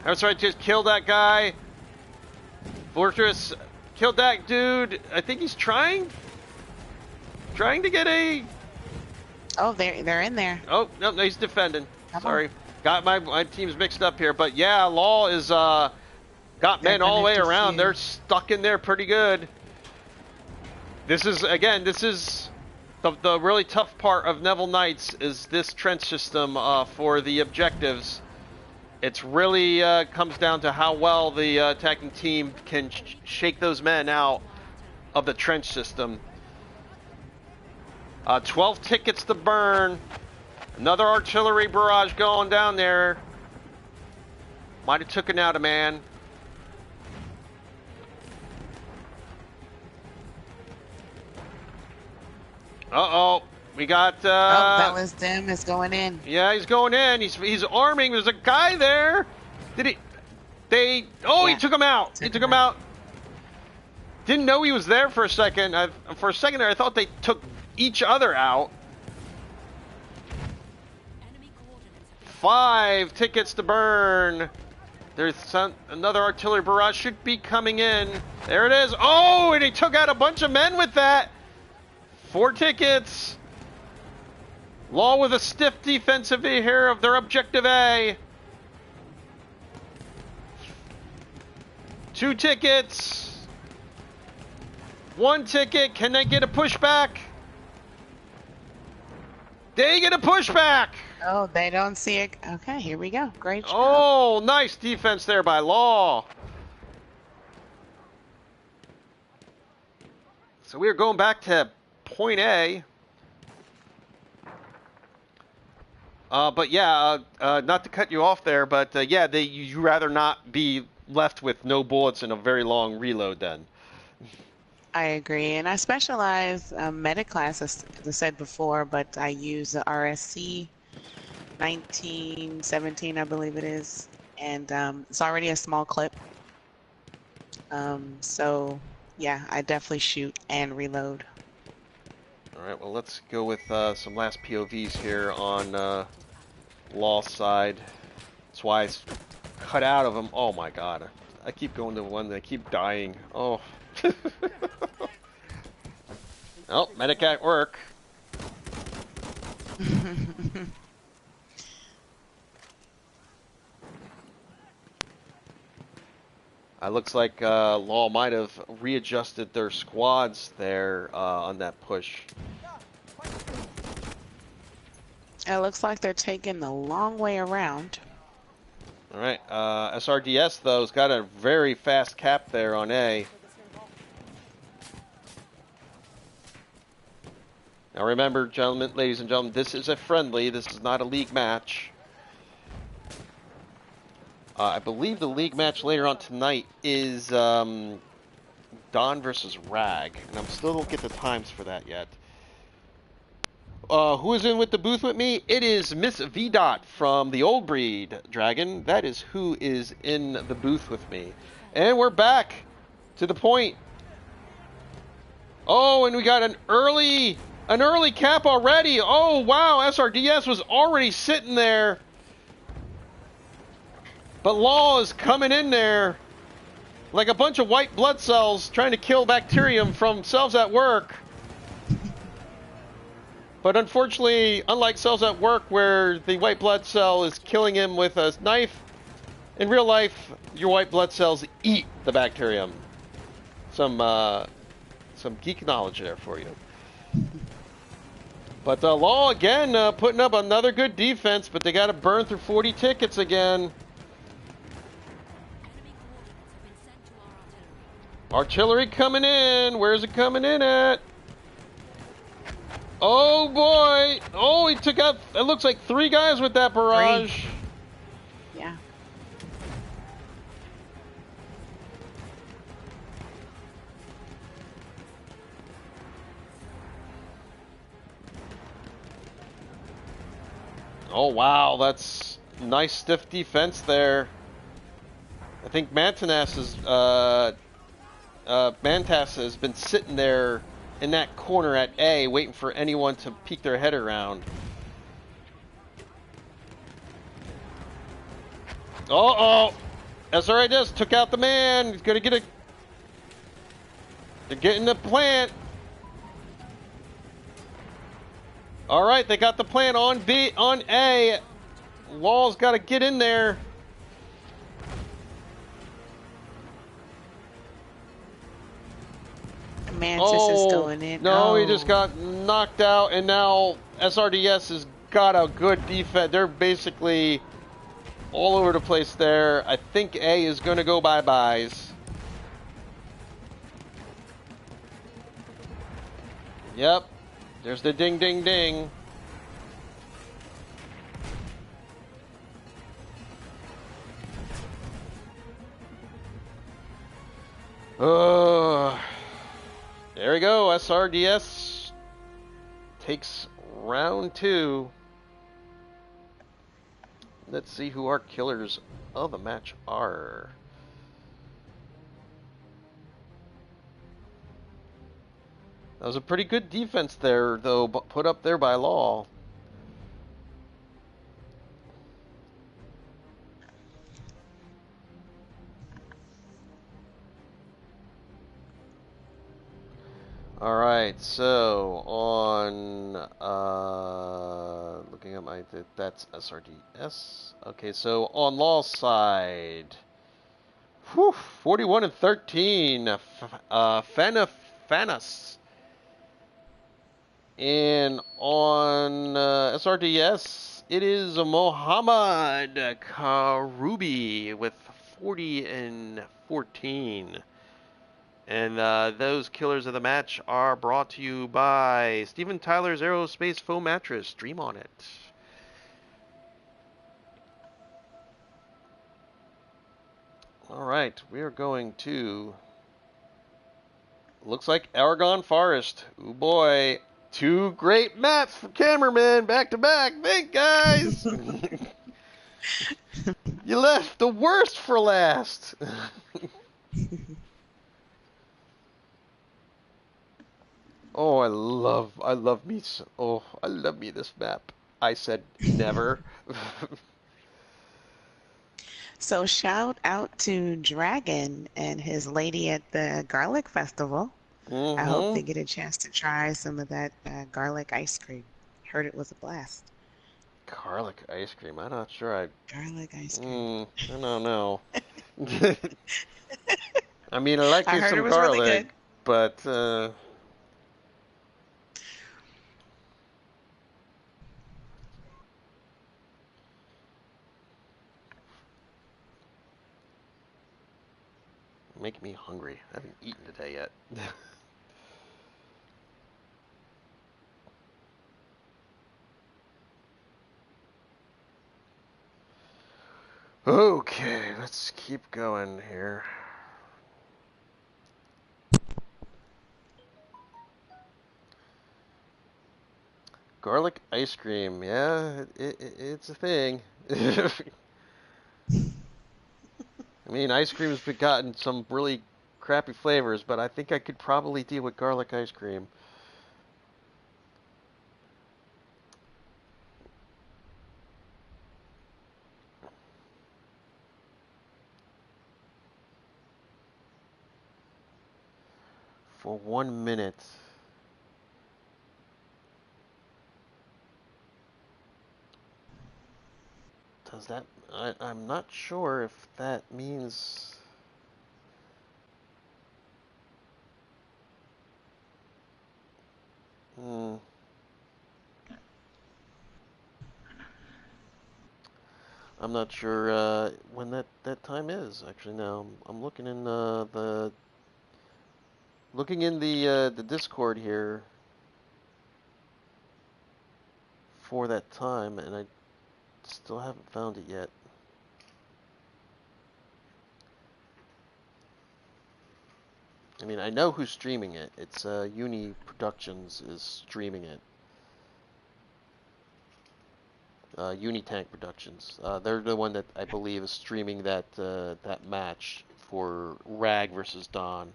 I'm sorry, just killed that guy. Fortress killed that dude. I think he's trying to get a. Oh, they're in there. Oh no, he's defending. Come Sorry, on. got my teams mixed up here. But yeah, LaW is got men all the way around. They're stuck in there pretty good. This is the really tough part of Neville Knights is this trench system for the objectives. It's really comes down to how well the attacking team can shake those men out of the trench system. 12 tickets to burn. Another artillery barrage going down there. Might have taken out a man. Uh-oh. We got Oh, that was them. Is going in. Yeah, he's going in. He's arming. There's a guy there. He took him out. He took him out. Didn't know he was there for a second. For a second there, I thought they took each other out. 5 tickets to burn. There's another artillery barrage should be coming in. There it is. Oh, and he took out a bunch of men with that. 4 tickets. LaW with a stiff defensive here of their objective A. 2 tickets. 1 ticket. Can they get a pushback? They get a pushback. Oh, they don't see it. Okay, here we go. Great job. Oh, nice defense there by LaW. So we are going back to point A. But yeah, not to cut you off there, but yeah, you rather not be left with no bullets and a very long reload then. I agree, and I specialize medic class, as I said before, but I use the RSC 1917, I believe it is, and it's already a small clip. So yeah, I definitely shoot and reload. All right, well, let's go with some last POVs here on LaW side. That's why it's cut out of them. Oh my god, I keep going to one that I keep dying. Oh. Oh, medic at work. Looks like LaW might have readjusted their squads there on that push. It looks like they're taking the long way around. All right, SRDS though has got a very fast cap there on A. Now remember, gentlemen, ladies and gentlemen, this is a friendly. This is not a league match. I believe the league match later on tonight is Don versus Rag, and I still don't get the times for that yet. Who is in with the booth with me? It is MrsVeedot from the Old Breed Dragon. That is who is in the booth with me. And we're back to the point. Oh, and we got an early cap already. Oh, wow, SRDS was already sitting there. But LaW is coming in there like a bunch of white blood cells trying to kill bacterium from cells at work. But unfortunately, unlike cells at work where the white blood cell is killing him with a knife, in real life, your white blood cells eat the bacterium. Some geek knowledge there for you. But LaW again putting up another good defense, but they got to burn through 40 tickets again. Artillery coming in. Where's it coming in at? Oh boy! Oh, he took out, it looks like 3 guys with that barrage. Yeah. Oh wow, that's nice stiff defense there. I think Mantas has been sitting there in that corner at A, waiting for anyone to peek their head around. Uh-oh! SRDS took out the man. He's gonna get a... They're getting the plant. All right, they got the plant on B, on A. LaW's got to get in there. Mantis is going in. No, he just got knocked out, and now SRDS has got a good defense. They're basically all over the place there. I think A is going to go bye-byes. Yep. There's the ding, ding, ding. There we go. SRDS takes round 2. Let's see who our killers of the match are. That was a pretty good defense there, though, put up there by LaW. All right, so on looking at my that's SRDS. Okay, so on LaW's side, 41 and 13, Fanas. And on SRDS, it is Mohammed Karubi with 40 and 14. And those killers of the match are brought to you by Steven Tyler's Aerospace Foam Mattress. Dream on it. All right, we are going to... Looks like Aragon Forest. Oh boy. 2 great maps for cameramen back to back. Thank guys. You left the worst for last. Oh, I love me. Oh, I love me this map. I said never. So shout out to Dragon and his lady at the Garlic Festival. I hope they get a chance to try some of that garlic ice cream. Heard it was a blast. Garlic ice cream. I'm not sure. Garlic ice cream. I don't know. I mean, I like I me heard some it was really garlic, good. but make me hungry. I haven't eaten today yet. Okay, let's keep going here. Garlic ice cream, yeah, it's a thing. I mean, ice cream's gotten some really crappy flavors, but I think I could probably deal with garlic ice cream. For 1 minute. Does that... I'm not sure if that means... I'm not sure when that time is. Actually, now I'm looking in the Looking in the Discord here for that time, and I still haven't found it yet. I mean, I know who's streaming it. It's Uni Productions is streaming it. Unitank Productions. They're the one that I believe is streaming that match for Rag versus Don.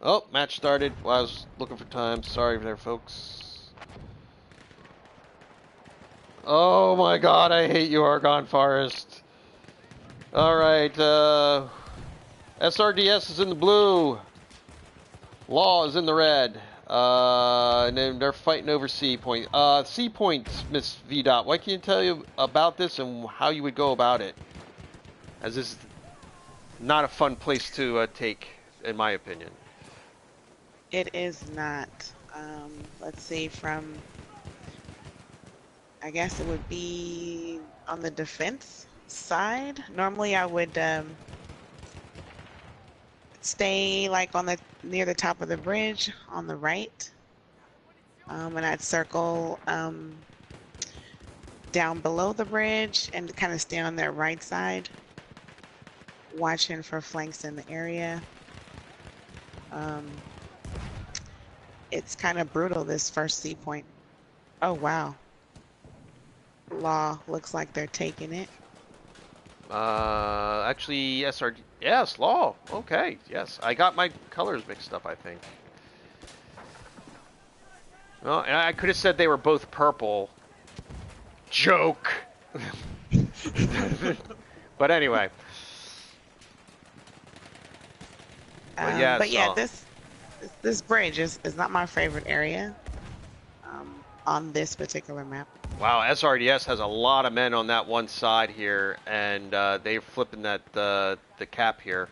Oh, match started. Well, I was looking for time. Sorry there, folks. Oh my God, I hate you, Argon Forest. All right, SRDS is in the blue. LaW is in the red. And then they're fighting over C point. C point, MrsVeedot. What can you tell you about this and how you would go about it? As this is not a fun place to take, in my opinion. It is not. Let's see, I guess it would be on the defense side. Normally I would stay like near the top of the bridge on the right. And I'd circle down below the bridge and kind of stay on their right side, watching for flanks in the area. It's kind of brutal, this first C point. Oh, wow. LaW looks like they're taking it. Actually, SRD. Yes, LaW. Okay, yes. I got my colors mixed up, I think. Well, and I could have said they were both purple. Joke. But anyway. But yeah, this bridge is not my favorite area on this particular map. Wow, SRDS has a lot of men on that one side here, and they're flipping the cap here.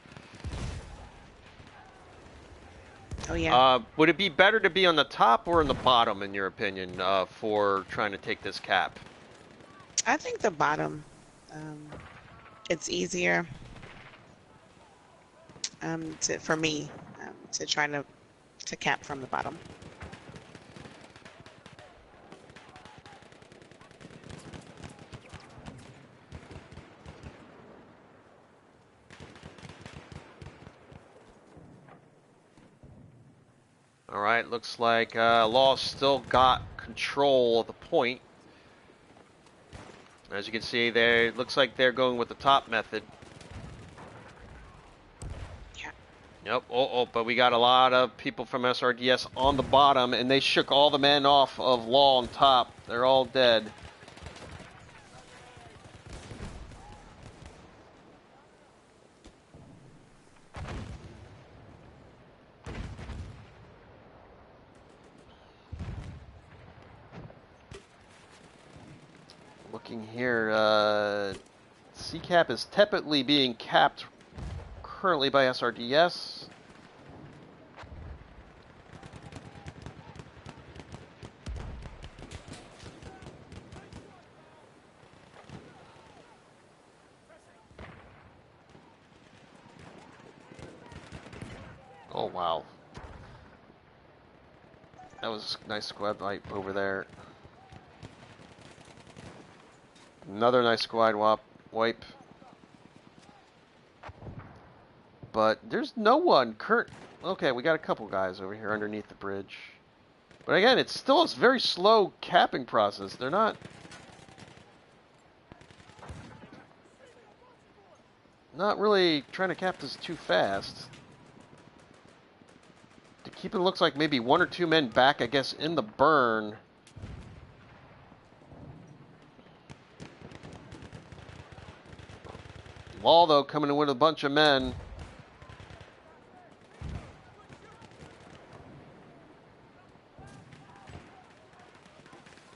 Oh yeah. Would it be better to be on the top or in the bottom, in your opinion, for trying to take this cap? I think the bottom. It's easier for me to try to cap from the bottom. All right, looks like LaW still got control of the point. As you can see there, it looks like they're going with the top method. Yeah. Yep, but we got a lot of people from SRDS on the bottom, and they shook all the men off of LaW on top. They're all dead. Looking here, C-cap is tepidly being capped currently by SRDS. Oh wow. That was a nice squad wipe over there. Another nice squad wipe. But there's no one okay, we got a couple guys over here underneath the bridge. But again, it's still a very slow capping process. They're not really trying to cap this too fast. To keep it looks like maybe one or two men back, I guess, in the burn. LaW, though, coming in with a bunch of men.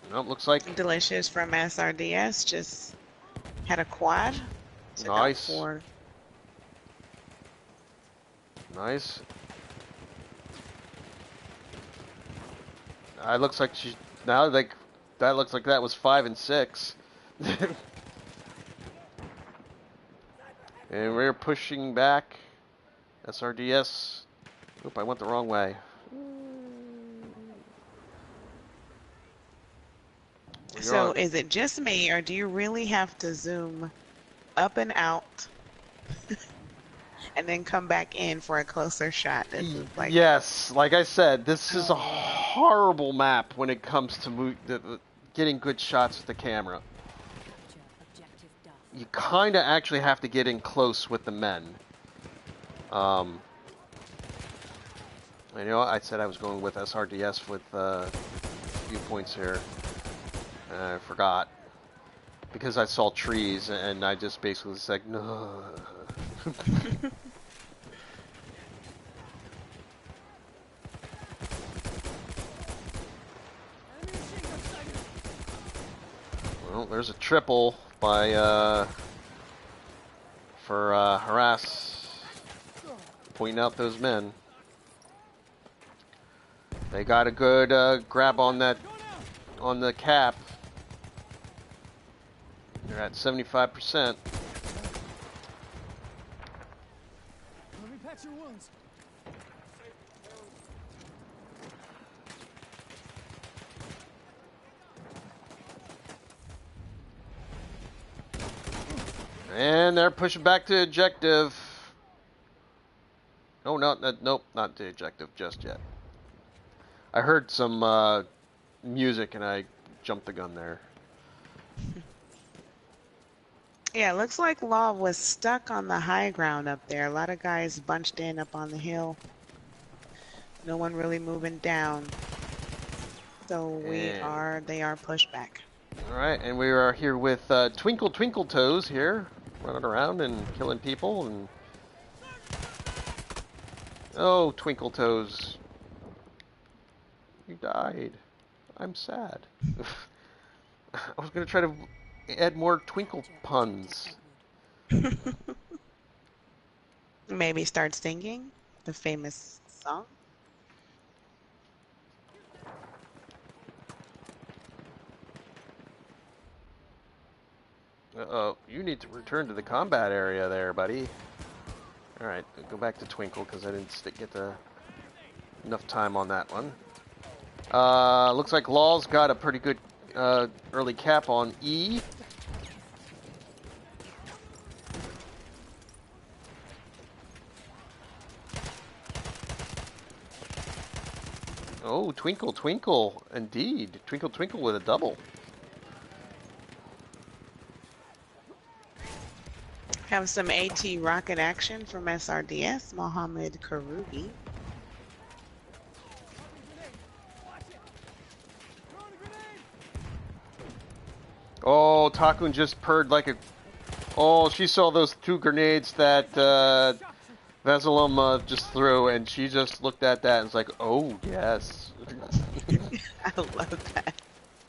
Nope, looks like... Delicious from SRDS just had a quad. Nice. For... Nice. It looks like that looks like that was 5 and 6. And we're pushing back. SRDS. Oop, I went the wrong way. So is it just me, or do you really have to zoom up and out and then come back in for a closer shot? This is like... Yes, like I said, this is a horrible map when it comes to getting good shots with the camera. You kind of actually have to get in close with the men. You know, I said I was going with SRDS with viewpoints here. I forgot. Because I saw trees and I just basically said, no. Well, there's a triple by, for harass, pointing out those men. They got a good grab on that, on the cap. They're at 75%. Let me patch your wounds. And they're pushing back to objective. Oh, nope, not to objective just yet. I heard some music and I jumped the gun there. Yeah, it looks like LaW was stuck on the high ground up there. A lot of guys bunched in up on the hill. No one really moving down. So they are pushed back. Alright, and we are here with Twinkle Twinkle Toes here, running around and killing people. And oh, Twinkle Toes. You died. I'm sad. I was going to try to add more twinkle puns. Maybe start singing the famous song. Uh-oh, you need to return to the combat area there, buddy. Alright, go back to Twinkle because I didn't get enough time on that one. Looks like LaW's got a pretty good early cap on E. Oh, Twinkle Twinkle, indeed. Twinkle Twinkle with a double. Have some AT rocket action from SRDS, Mohammed Karubi. Oh, Takun just purred like a... Oh, she saw those two grenades that Vasilum just threw, and she just looked at that and was like, oh, yes. I love that.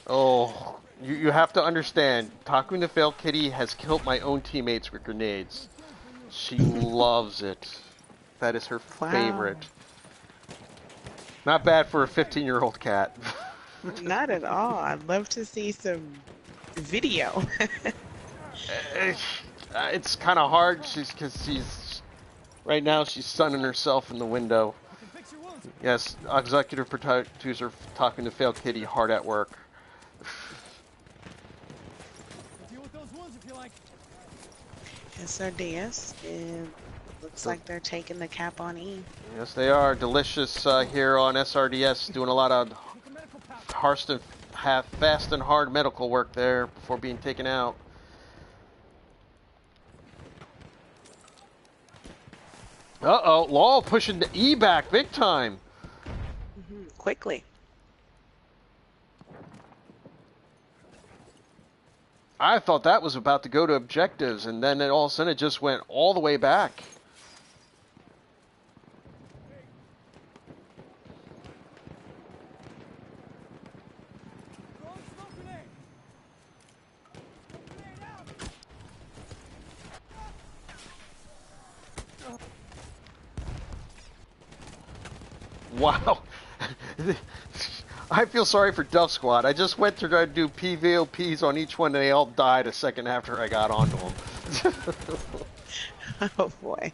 Oh, you have to understand, Takun the Failed Kitty has killed my own teammates with grenades. She loves it. That is her favorite. Not bad for a 15-year-old cat. Not at all. I'd love to see some video. It's kind of hard because she's right now she's sunning herself in the window. Yes, executive producer talking to Failed Kitty, hard at work. Deal with those wounds if you like. SRDS, it looks like they're taking the cap on E. Yes, they are. Delicious here on SRDS, doing a lot of fast and hard medical work there before being taken out. Uh-oh, LaW pushing the E back big time. Quickly. I thought that was about to go to objectives, and then all of a sudden it just went all the way back. Wow. I feel sorry for Duff Squad. I just went to try to do PVOPs on each one and they all died a second after I got onto them. Oh boy.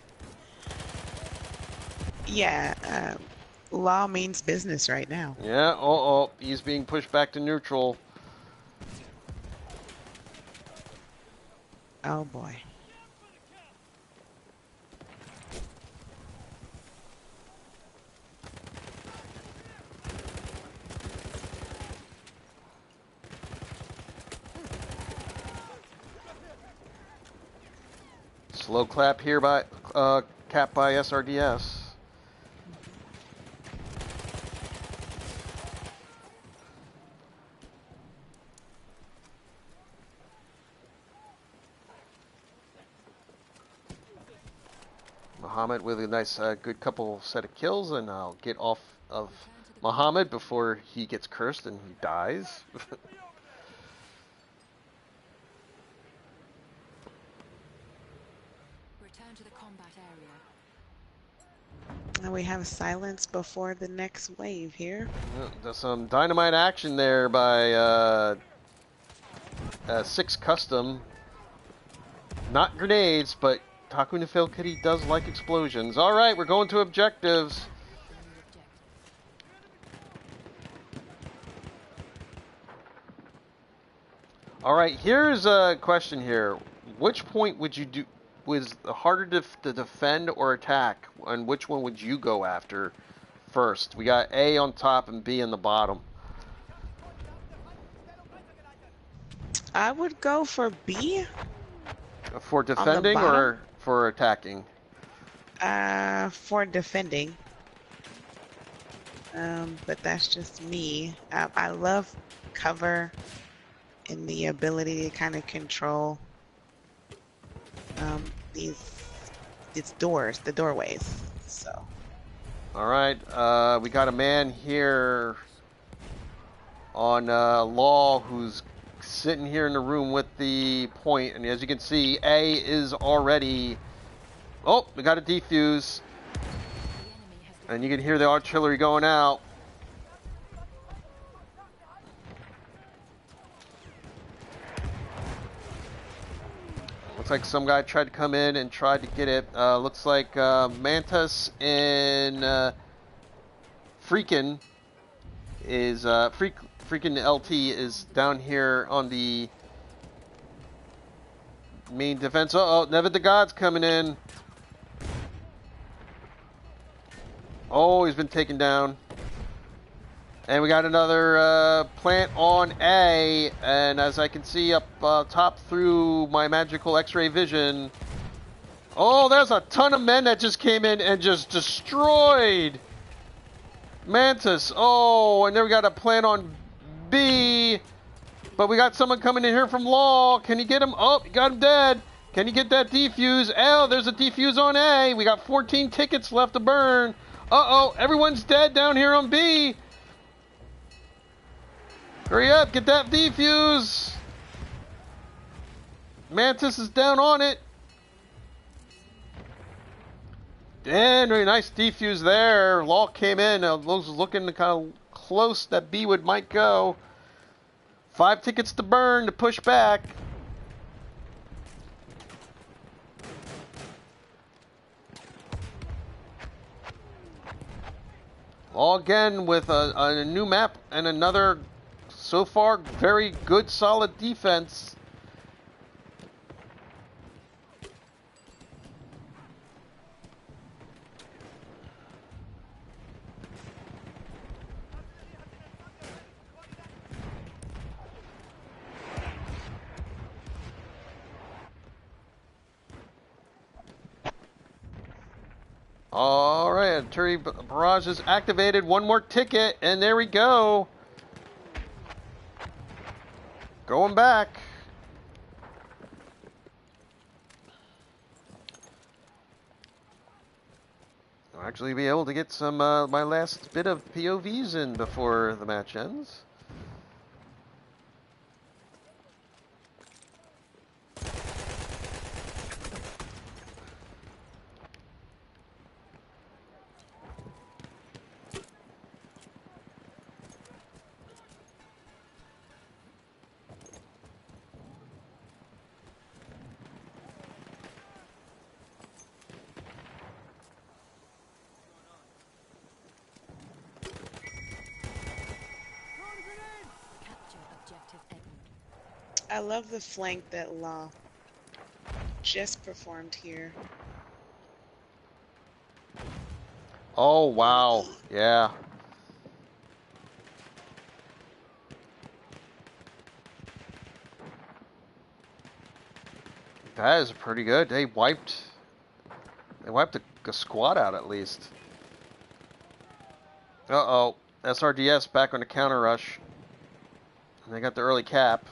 Yeah, law means business right now. Yeah, oh, he's being pushed back to neutral. Oh boy. Slow clap here by, capped by SRDS. Muhammad with a nice, good couple set of kills, and I'll get off of Muhammad before he gets cursed and he dies. Return to the combat area. And we have silence before the next wave here. There's some dynamite action there by 6 Custom. Not grenades, but Takun Kitteh does like explosions. Alright, we're going to objectives. New objective. Alright, here's a question here. Which point would you do was harder to defend or attack, and which one would you go after first? We got A on top and B on the bottom. I would go for B. For defending bottom? or for attacking? For defending. But that's just me. I love cover and the ability to kind of control these doors, the doorways. So. Alright, we got a man here on LaW who's sitting here in the room with the point, and as you can see, A is already... Oh, we got a defuse. And you can hear the artillery going out. Looks like some guy tried to come in and tried to get it. Looks like Mantis and Freakin' is Freakin' LT is down here on the main defense. Uh-oh, Never the God's coming in. Oh, he's been taken down. And we got another plant on A, and as I can see up top through my magical X-ray vision, oh, there's a ton of men that just came in and just destroyed Mantis. Oh, and then we got a plant on B, but we got someone coming in here from LaW. Can you get him? Oh, you got him dead. Can you get that defuse? Oh, there's a defuse on A. We got 14 tickets left to burn. Uh-oh, everyone's dead down here on B. Hurry up, get that defuse! Mantis is down on it. And very nice defuse there. LaW came in. Was looking kind of close that B might go. 5 tickets to burn to push back. LaW again with a new map and another... So far, very good, solid defense. All right, artillery barrage is activated. One more ticket, and there we go. Going back. I'll actually be able to get some my last bit of POVs in before the match ends. I love the flank that LaW just performed here Oh, on the wow. E. Yeah. That is pretty good. They wiped a squad out at least. Uh-oh. SRDS back on the counter rush. And they got the early cap.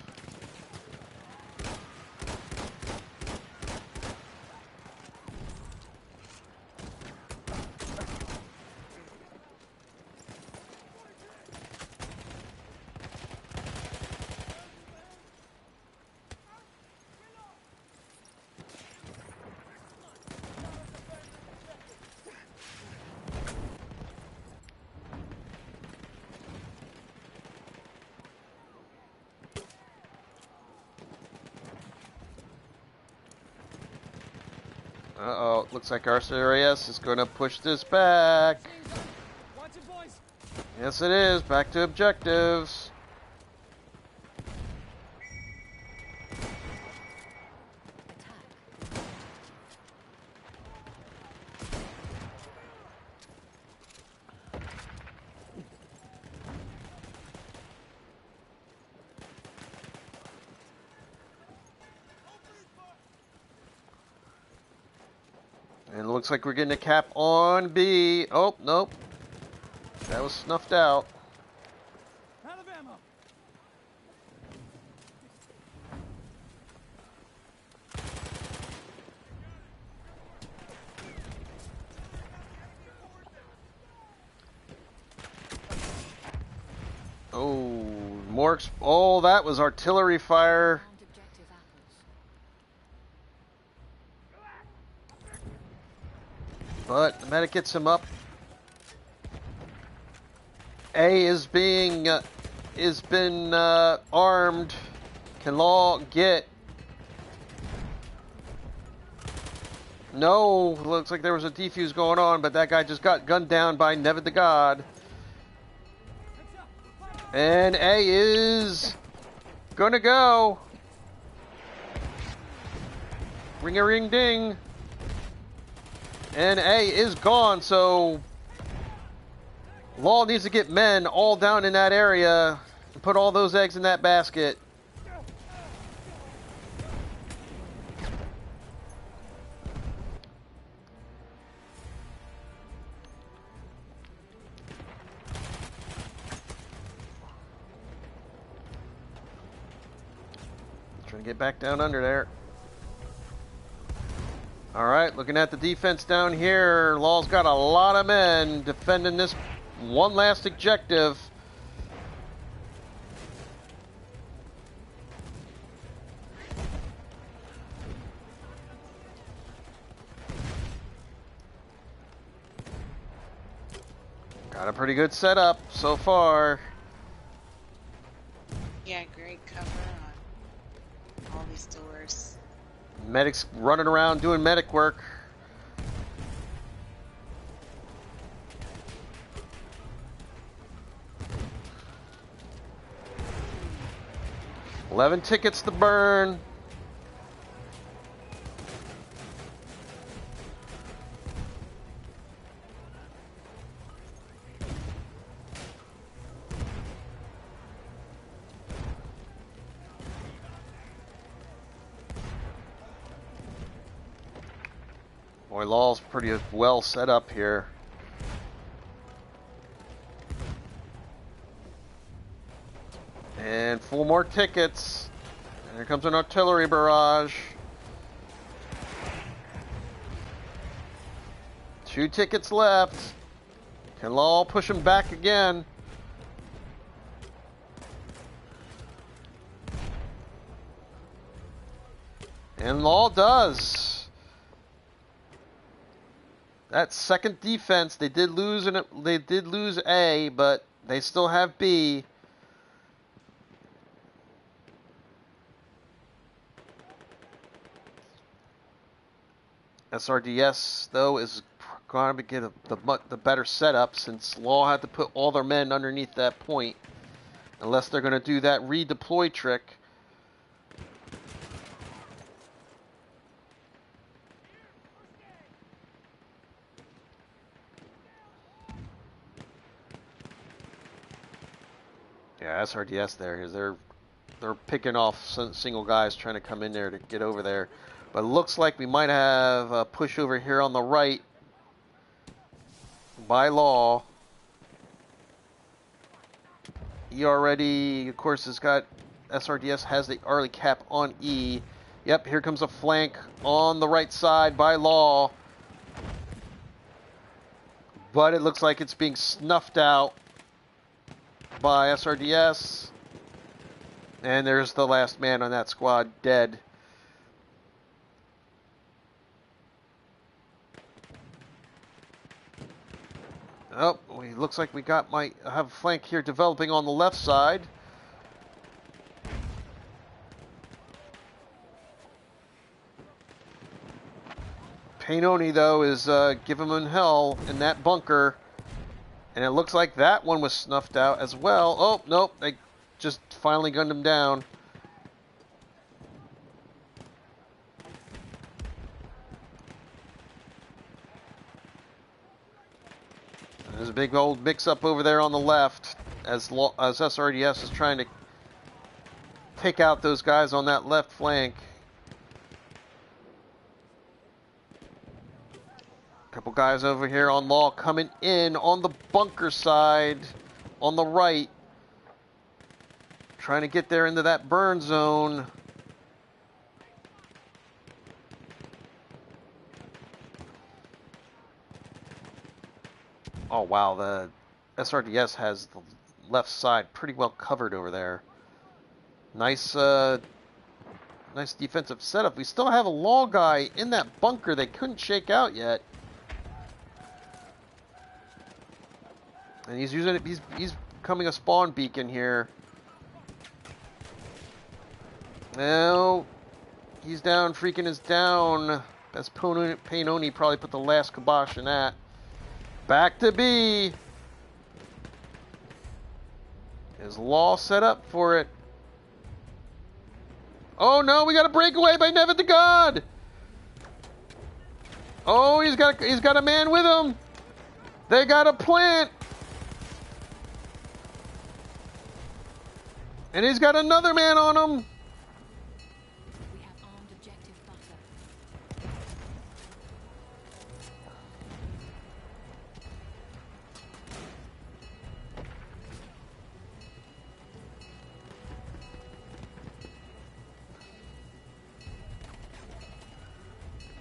Uh-oh. Looks like our SRDS is going to push this back. Watch it, boys. Yes, it is. Back to objectives. And it looks like we're getting a cap on B. Oh, nope. That was snuffed out. Out of ammo. Oh, oh, that was artillery fire. Found objective apples. But the medic gets him up. A is being armed. Can LaW get? No, looks like there was a defuse going on, but that guy just got gunned down by Nevid the God. And A is gonna go. Ring a ring ding. And A is gone, so LaW needs to get men all down in that area and put all those eggs in that basket. Trying to get back down under there. Alright, looking at the defense down here. LaW's got a lot of men defending this one last objective. Got a pretty good setup so far. Yeah, great cover on all these doors. Medics running around doing medic work. $11 tickets to burn. Boy, LaW's pretty well set up here. And 4 more tickets. And here comes an artillery barrage. 2 tickets left. Can LaW push him back again? And LaW does. That second defense, they did lose A, but they still have B. SRDS though is going to get the better setup since LaW had to put all their men underneath that point, unless they're going to do that redeploy trick. Yeah, SRDS there is they're picking off single guys trying to come in there to get over there. But it looks like we might have a push over here on the right by LaW. E already, of course, has got SRDS has the early cap on E. Yep, here comes a flank on the right side by LaW. But it looks like it's being snuffed out by SRDS. And there's the last man on that squad dead. Oh, it looks like might have a flank here developing on the left side. Painoni, though, is giving him hell in that bunker. And it looks like that one was snuffed out as well. Oh, nope, they just finally gunned him down. There's a big old mix-up over there on the left as SRDS is trying to take out those guys on that left flank. Couple guys over here on LaW coming in on the bunker side on the right. Trying to get there into that burn zone. Oh wow, the SRDS has the left side pretty well covered over there. Nice nice defensive setup. We still have a LaW guy in that bunker they couldn't shake out yet. And he's using it. He's becoming a spawn beacon here. No, he's down. Freaking is down. That's Painoni probably put the last kibosh in that. Back to B. Is LaW set up for it? Oh no, we got a breakaway by Nevid the God. Oh, he's got a man with him. They got a plant. And he's got another man on him. We have armed objective butter.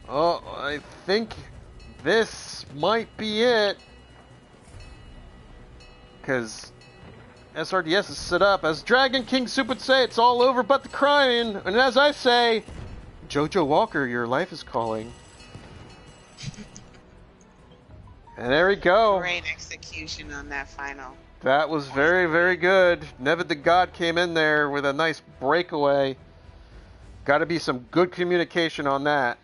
Oh, I think this might be it. Because SRDS is set up. As Dragon King Soup would say, it's all over but the crying. And as I say, Jojo Walker, your life is calling. And there we go. Great execution on that final. That was very, very good. Nevid the God came in there with a nice breakaway. Got to be some good communication on that.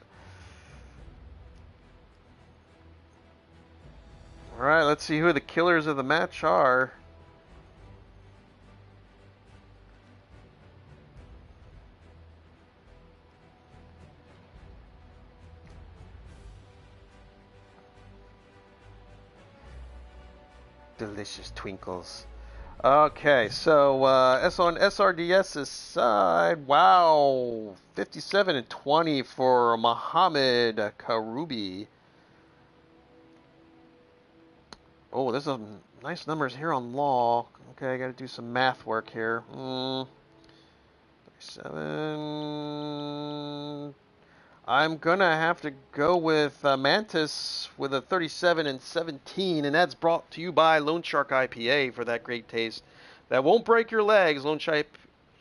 All right, let's see who the killers of the match are. Delicious twinkles. Okay, so on SRDS's side, wow, 57 and 20 for Mohammed Karoubi. Oh, there's some nice numbers here on LaW. Okay, I got to do some math work here. 37. I'm gonna have to go with Mantis with a 37 and 17, and that's brought to you by Lone Shark IPA for that great taste that won't break your legs. Lone Shark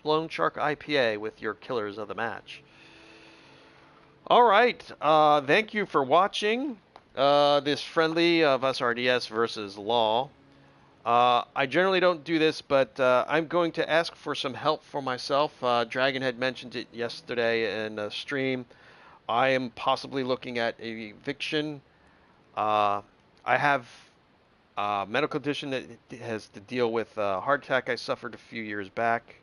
IPA with your killers of the match. All right, thank you for watching this friendly of SRDS versus LaW. I generally don't do this, but I'm going to ask for some help for myself. Dragon had mentioned it yesterday in a stream. I am possibly looking at a eviction. I have a medical condition that has to deal with a heart attack I suffered a few years back.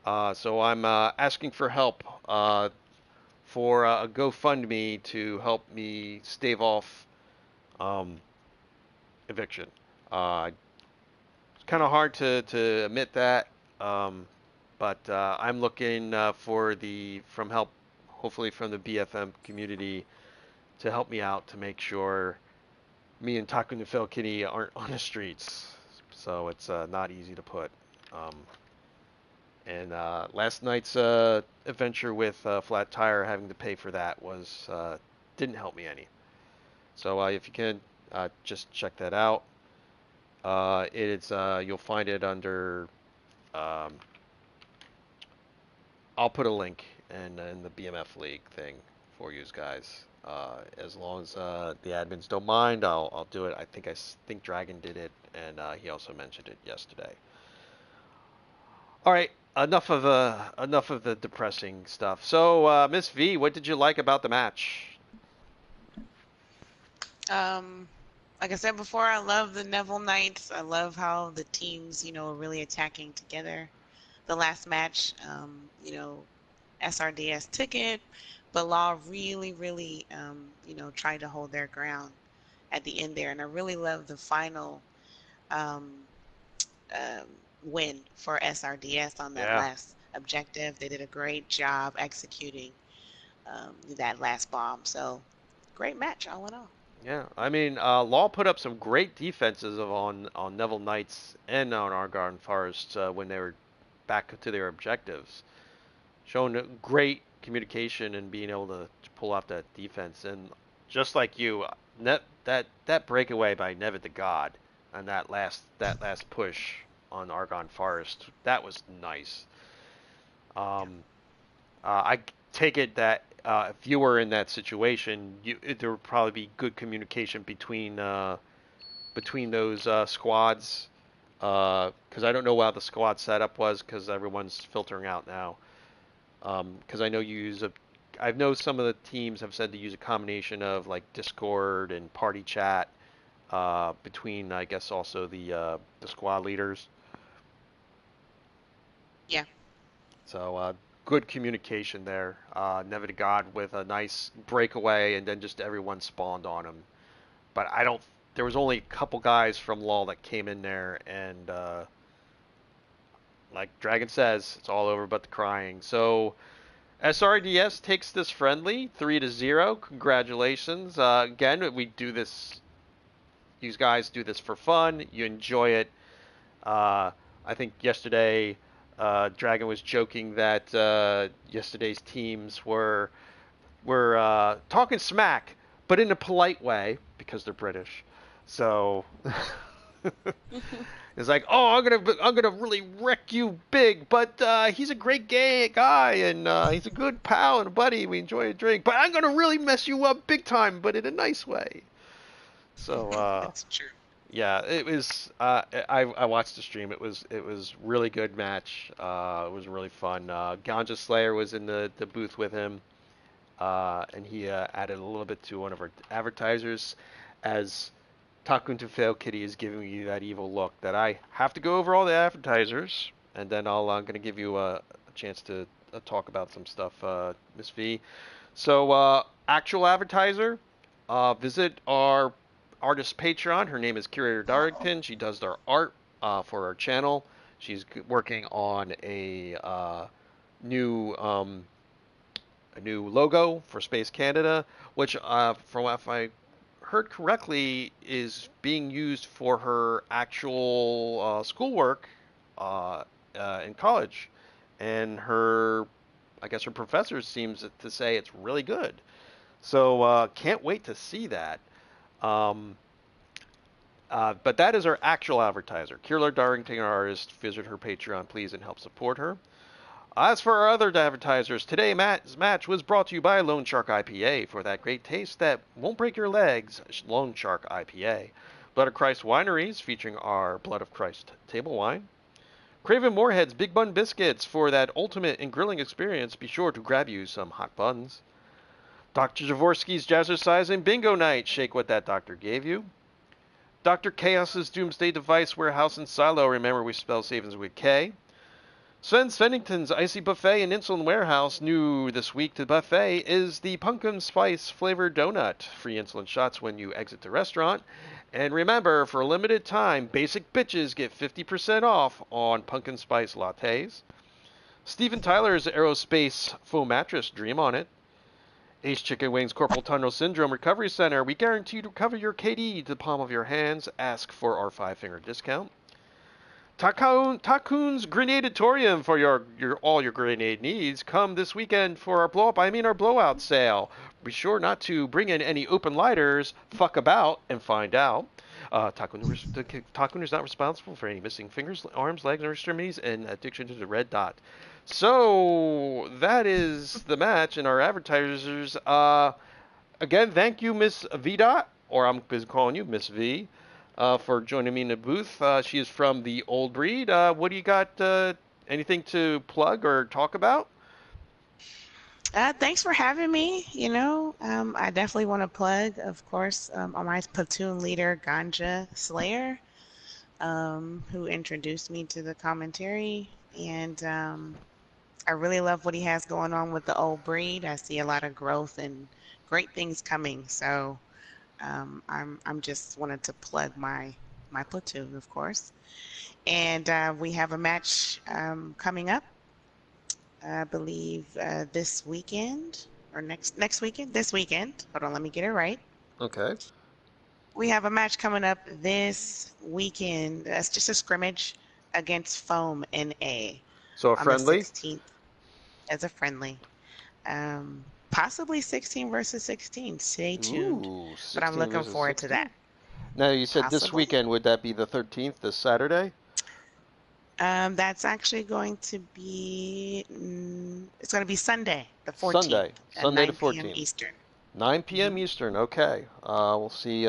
So I'm asking for help for a GoFundMe to help me stave off eviction. kind of hard to admit that, but I'm looking for from help, hopefully from the BFM community, to help me out to make sure me and Takun and Kitty aren't on the streets. So it's not easy to put. Um, and last night's adventure with Flat Tire, having to pay for that was didn't help me any. So if you can, just check that out. It's you'll find it under. Um, I'll put a link in the BMF League thing for you guys. As long as the admins don't mind, I'll do it. I think Dragon did it, and he also mentioned it yesterday. All right, enough of the depressing stuff. So, Miss V, what did you like about the match? Like I said before, I love the Neville Knights. I love how the teams, are really attacking together. The last match, SRDS took it, but LaW really, really, tried to hold their ground at the end there. And I really love the final um, win for SRDS on that Yeah. last objective. They did a great job executing that last bomb. So, great match all in all. Yeah, I mean, LaW put up some great defenses on Neville Knights and on Argonne Forest when they were back to their objectives, showing great communication and being able to pull off that defense. And just like you, that breakaway by Nevid the God and that last push on Argonne Forest, that was nice. I take it that if you were in that situation, there would probably be good communication between those squads. Because I don't know how the squad setup was, because everyone's filtering out now. Because I know I know some of the teams have said to use a combination of like Discord and party chat between, I guess, also the squad leaders. Yeah. So good communication there. Never to God with a nice breakaway, and then just everyone spawned on him. But there was only a couple guys from LoL that came in there, and like Dragon says, it's all over but the crying. So SRDS takes this friendly 3-0. Congratulations. Again, we do this. These guys do this for fun. You enjoy it. I think yesterday Dragon was joking that yesterday's teams were talking smack, but in a polite way because they're British. So it's like, oh, I'm gonna really wreck you big, but he's a great guy and he's a good pal and a buddy. We enjoy a drink, but I'm gonna really mess you up big time, but in a nice way. So That's true. yeah, it was. I watched the stream. It was really good match. It was really fun. Ganja Slayer was in the booth with him, and he added a little bit to one of our advertisers, as Takun to Fail Kitty is giving you that evil look that I have to go over all the advertisers, and then I'm gonna give you a chance to talk about some stuff, Miss V. So actual advertiser, visit our artist Patreon. Her name is Curator Darrington. She does our art for our channel. She's working on a new logo for Space Canada, which, from if I heard correctly, is being used for her actual schoolwork in college, and I guess her professor seems to say it's really good. So can't wait to see that. But that is our actual advertiser. Kierler Darrington, our artist. Visit her Patreon, please, and help support her. As for our other advertisers, today's match was brought to you by Lone Shark IPA. For that great taste that won't break your legs, Lone Shark IPA. Blood of Christ Wineries, featuring our Blood of Christ table wine. Craven Moorhead's Big Bun Biscuits. For that ultimate in grilling experience, be sure to grab you some hot buns. Dr. Jaworski's Jazzercise and Bingo Night. Shake what that doctor gave you. Dr. Chaos's Doomsday Device Warehouse and Silo. Remember, we spell savings with K. Sven Svennington's Icy Buffet in Insulin Warehouse. New this week to buffet is the pumpkin spice flavored donut. Free insulin shots when you exit the restaurant. And remember, for a limited time, basic bitches get 50% off on pumpkin spice lattes. Steven Tyler's Aerospace foam mattress. Dream on it. Ace Chicken Wings Corporal Tunnel Syndrome Recovery Center. We guarantee to recover your KD to the palm of your hands. Ask for our 5-finger discount. Takun's Grenadatorium for your all your grenade needs. Come this weekend for our our blowout sale. Be sure not to bring in any open lighters. Fuck about and find out. Takun is not responsible for any missing fingers, arms, legs, or extremities, and addiction to the red dot. So that is the match, and our advertisers. Again, thank you, MrsVeedot, or I'm calling you Miss V, for joining me in the booth. She is from the Old Breed. What do you got? Anything to plug or talk about? Thanks for having me. I definitely want to plug, of course, on my platoon leader, Ganja Slayer, who introduced me to the commentary. And I really love what he has going on with the Old Breed. I see a lot of growth and great things coming. So I'm just wanted to plug my platoon, of course. And we have a match coming up. I believe this weekend or next weekend. This weekend. Hold on, let me get it right. Okay. We have a match coming up this weekend. That's just a scrimmage against Foam NA. So a on friendly? the 16th as a friendly. Possibly 16 versus 16. Stay tuned. Ooh, But I'm looking versus forward 16? to that. Now, you said this Possibly. weekend. Would that be the 13th, this Saturday? That's actually going to be, it's going to be Sunday, the 14th. Sunday at the 9 14th. p.m. Eastern. 9 p.m. Eastern. Okay. We'll see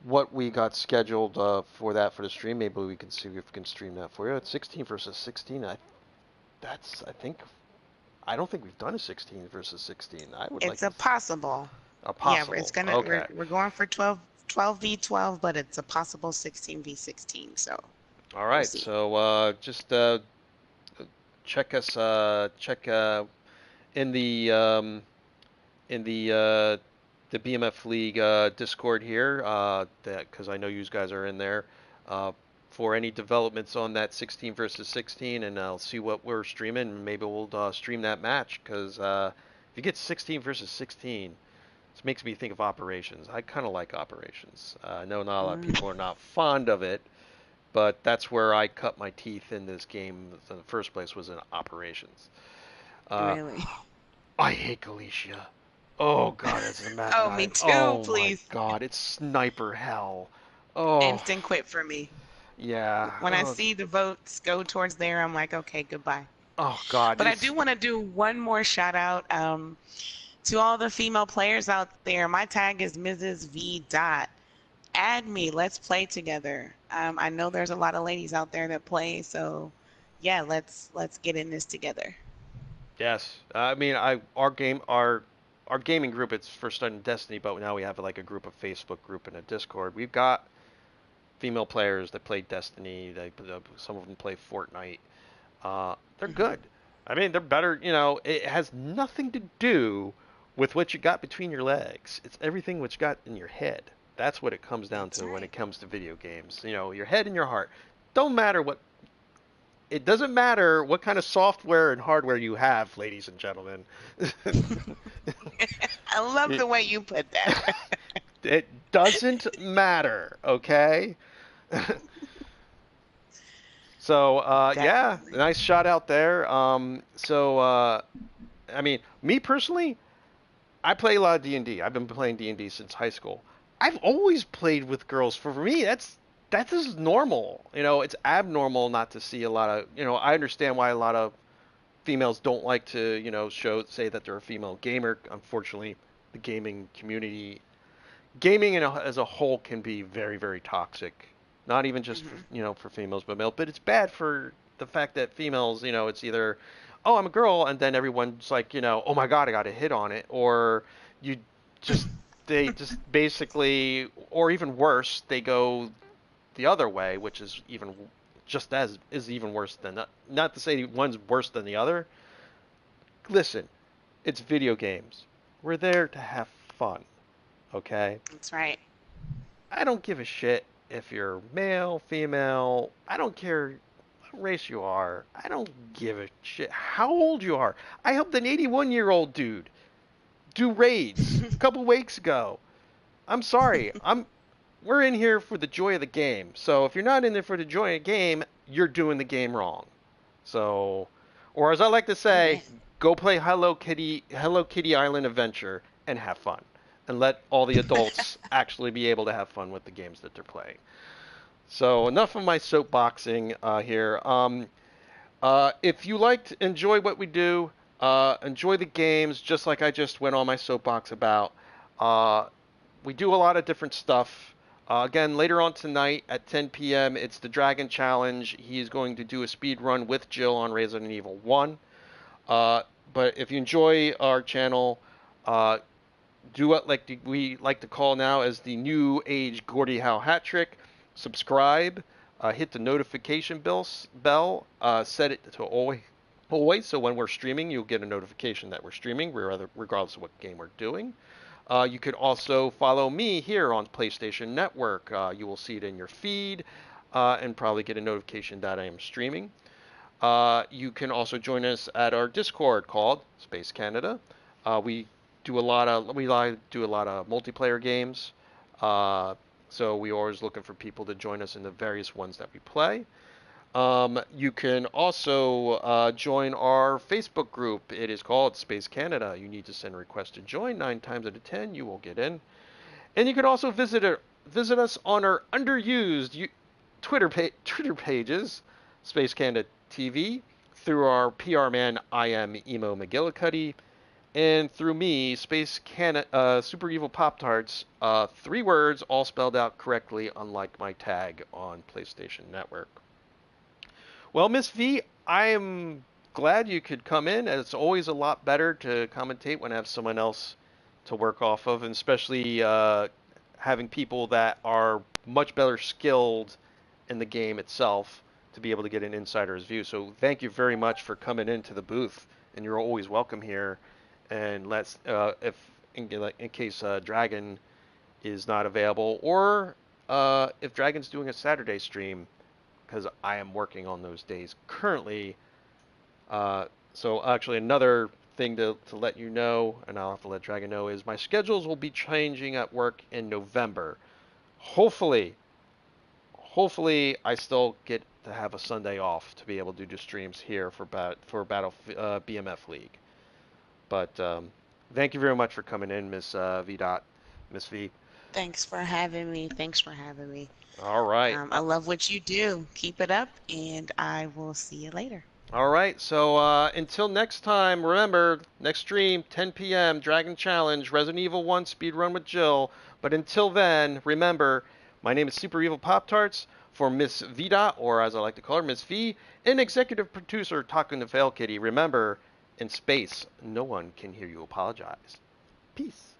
what we got scheduled for that for the stream. Maybe we can see if we can stream that for you. It's 16 versus 16. I don't think we've done a 16 versus 16. It's a possible. A possible. Yeah, it's gonna. Okay. We're going for 12v12, but it's a possible 16v16. So. All right. see. So just check us. Check in the BMF League Discord here, because I know you guys are in there, for any developments on that 16 versus 16, and I'll see what we're streaming. Maybe we'll stream that match, because if you get 16 versus 16, this makes me think of Operations. I kind of like Operations. I know not a lot of people are not fond of it, but that's where I cut my teeth in this game in the first place, was in Operations. Really? I hate Galicia. Oh god, it's a map. Oh, me too, oh please. my god, it's sniper hell. Oh. Instant quit for me. Yeah. When I see the votes go towards there, I'm like, okay, goodbye. Oh god. But I do want to do one more shout out to all the female players out there. My tag is MrsVeedot. Add me. Let's play together. I know there's a lot of ladies out there that play, so yeah, let's get in this together. Yes. I mean, our gaming group, it's first starting Destiny, but now we have like a Facebook group and a Discord. We've got female players that play Destiny. Some of them play Fortnite. They're good. I mean, they're better. It has nothing to do with what you got between your legs. It's everything what you got in your head. That's what it comes down to when it comes to video games. Your head and your heart. It doesn't matter what kind of software and hardware you have, ladies and gentlemen. I love the way you put that. It doesn't matter, okay? So, yeah, nice shot out there. I mean, me personally, I play a lot of D&D. I've been playing D&D since high school. I've always played with girls. For me, that is normal. It's abnormal not to see a lot of, I understand why a lot of females don't like to, say that they're a female gamer. Unfortunately, the gaming community, as a whole can be very, very toxic. Not even just for females, but male. But it's bad for the fact that females, it's either, oh, I'm a girl, and then everyone's like, oh my God, I got a hit on it, or they just basically, or even worse, they go the other way, which is even just as is even worse than that. Not to say one's worse than the other. Listen, it's video games. We're there to have fun, okay? That's right. I don't give a shit if you're male, female. I don't care what race you are. I don't give a shit how old you are. I helped an 81-year-old dude do raids a couple weeks ago. I'm sorry. We're in here for the joy of the game. So if you're not in there for the joy of the game, you're doing the game wrong. So, or as I like to say, Amen. go play Hello Kitty Island Adventure and have fun. And let all the adults actually be able to have fun with the games that they're playing. So enough of my soapboxing here. If you enjoy what we do, enjoy the games, just like I just went on my soapbox about. Uh, we do a lot of different stuff. Again, later on tonight at 10 p.m., it's the Dragon Challenge. He is going to do a speed run with Jill on Resident Evil 1. But if you enjoy our channel, do what we like to call now as the new age Gordie Howe hat trick. Subscribe, hit the notification bell, set it to always, so when we're streaming, you'll get a notification that we're streaming, regardless of what game we're doing. You could also follow me here on PlayStation Network. You will see it in your feed and probably get a notification that I am streaming. You can also join us at our Discord called Space Canada. We do a lot of multiplayer games. So we're always looking for people to join us in the various ones that we play. You can also join our Facebook group. It is called Space Canada. You need to send a request to join. 9 times out of 10, you will get in. And you can also visit us on our underused Twitter pages, Space Canada TV, through our PR man, I am Emo McGillicuddy, and through me, Space Canada, Super Evil Pop-Tarts, 3 words, all spelled out correctly, unlike my tag on PlayStation Network. Well, Miss V, I am glad you could come in. It's always a lot better to commentate when I have someone else to work off of, and especially having people that are much better skilled in the game itself to be able to get an insider's view. So thank you very much for coming into the booth, and you're always welcome here. And let's, if in case Dragon is not available, or if Dragon's doing a Saturday stream, because I am working on those days currently. So actually another thing to let you know, and I'll have to let Dragon know, is my schedules will be changing at work in November. Hopefully I still get to have a Sunday off to be able to do streams here for BMF League. But thank you very much for coming in, Miss VDOT, Miss V. Thanks for having me. Thanks for having me. All right. I love what you do. Keep it up, and I will see you later. All right. So until next time, remember, next stream, 10 p.m., Dragon Challenge, Resident Evil 1 Speedrun with Jill. But until then, remember, my name is Super Evil Pop-Tarts. For Miss VDOT, or as I like to call her, Miss V, and executive producer Takun the Fail Kitty. Remember, in space, no one can hear you apologize. Peace.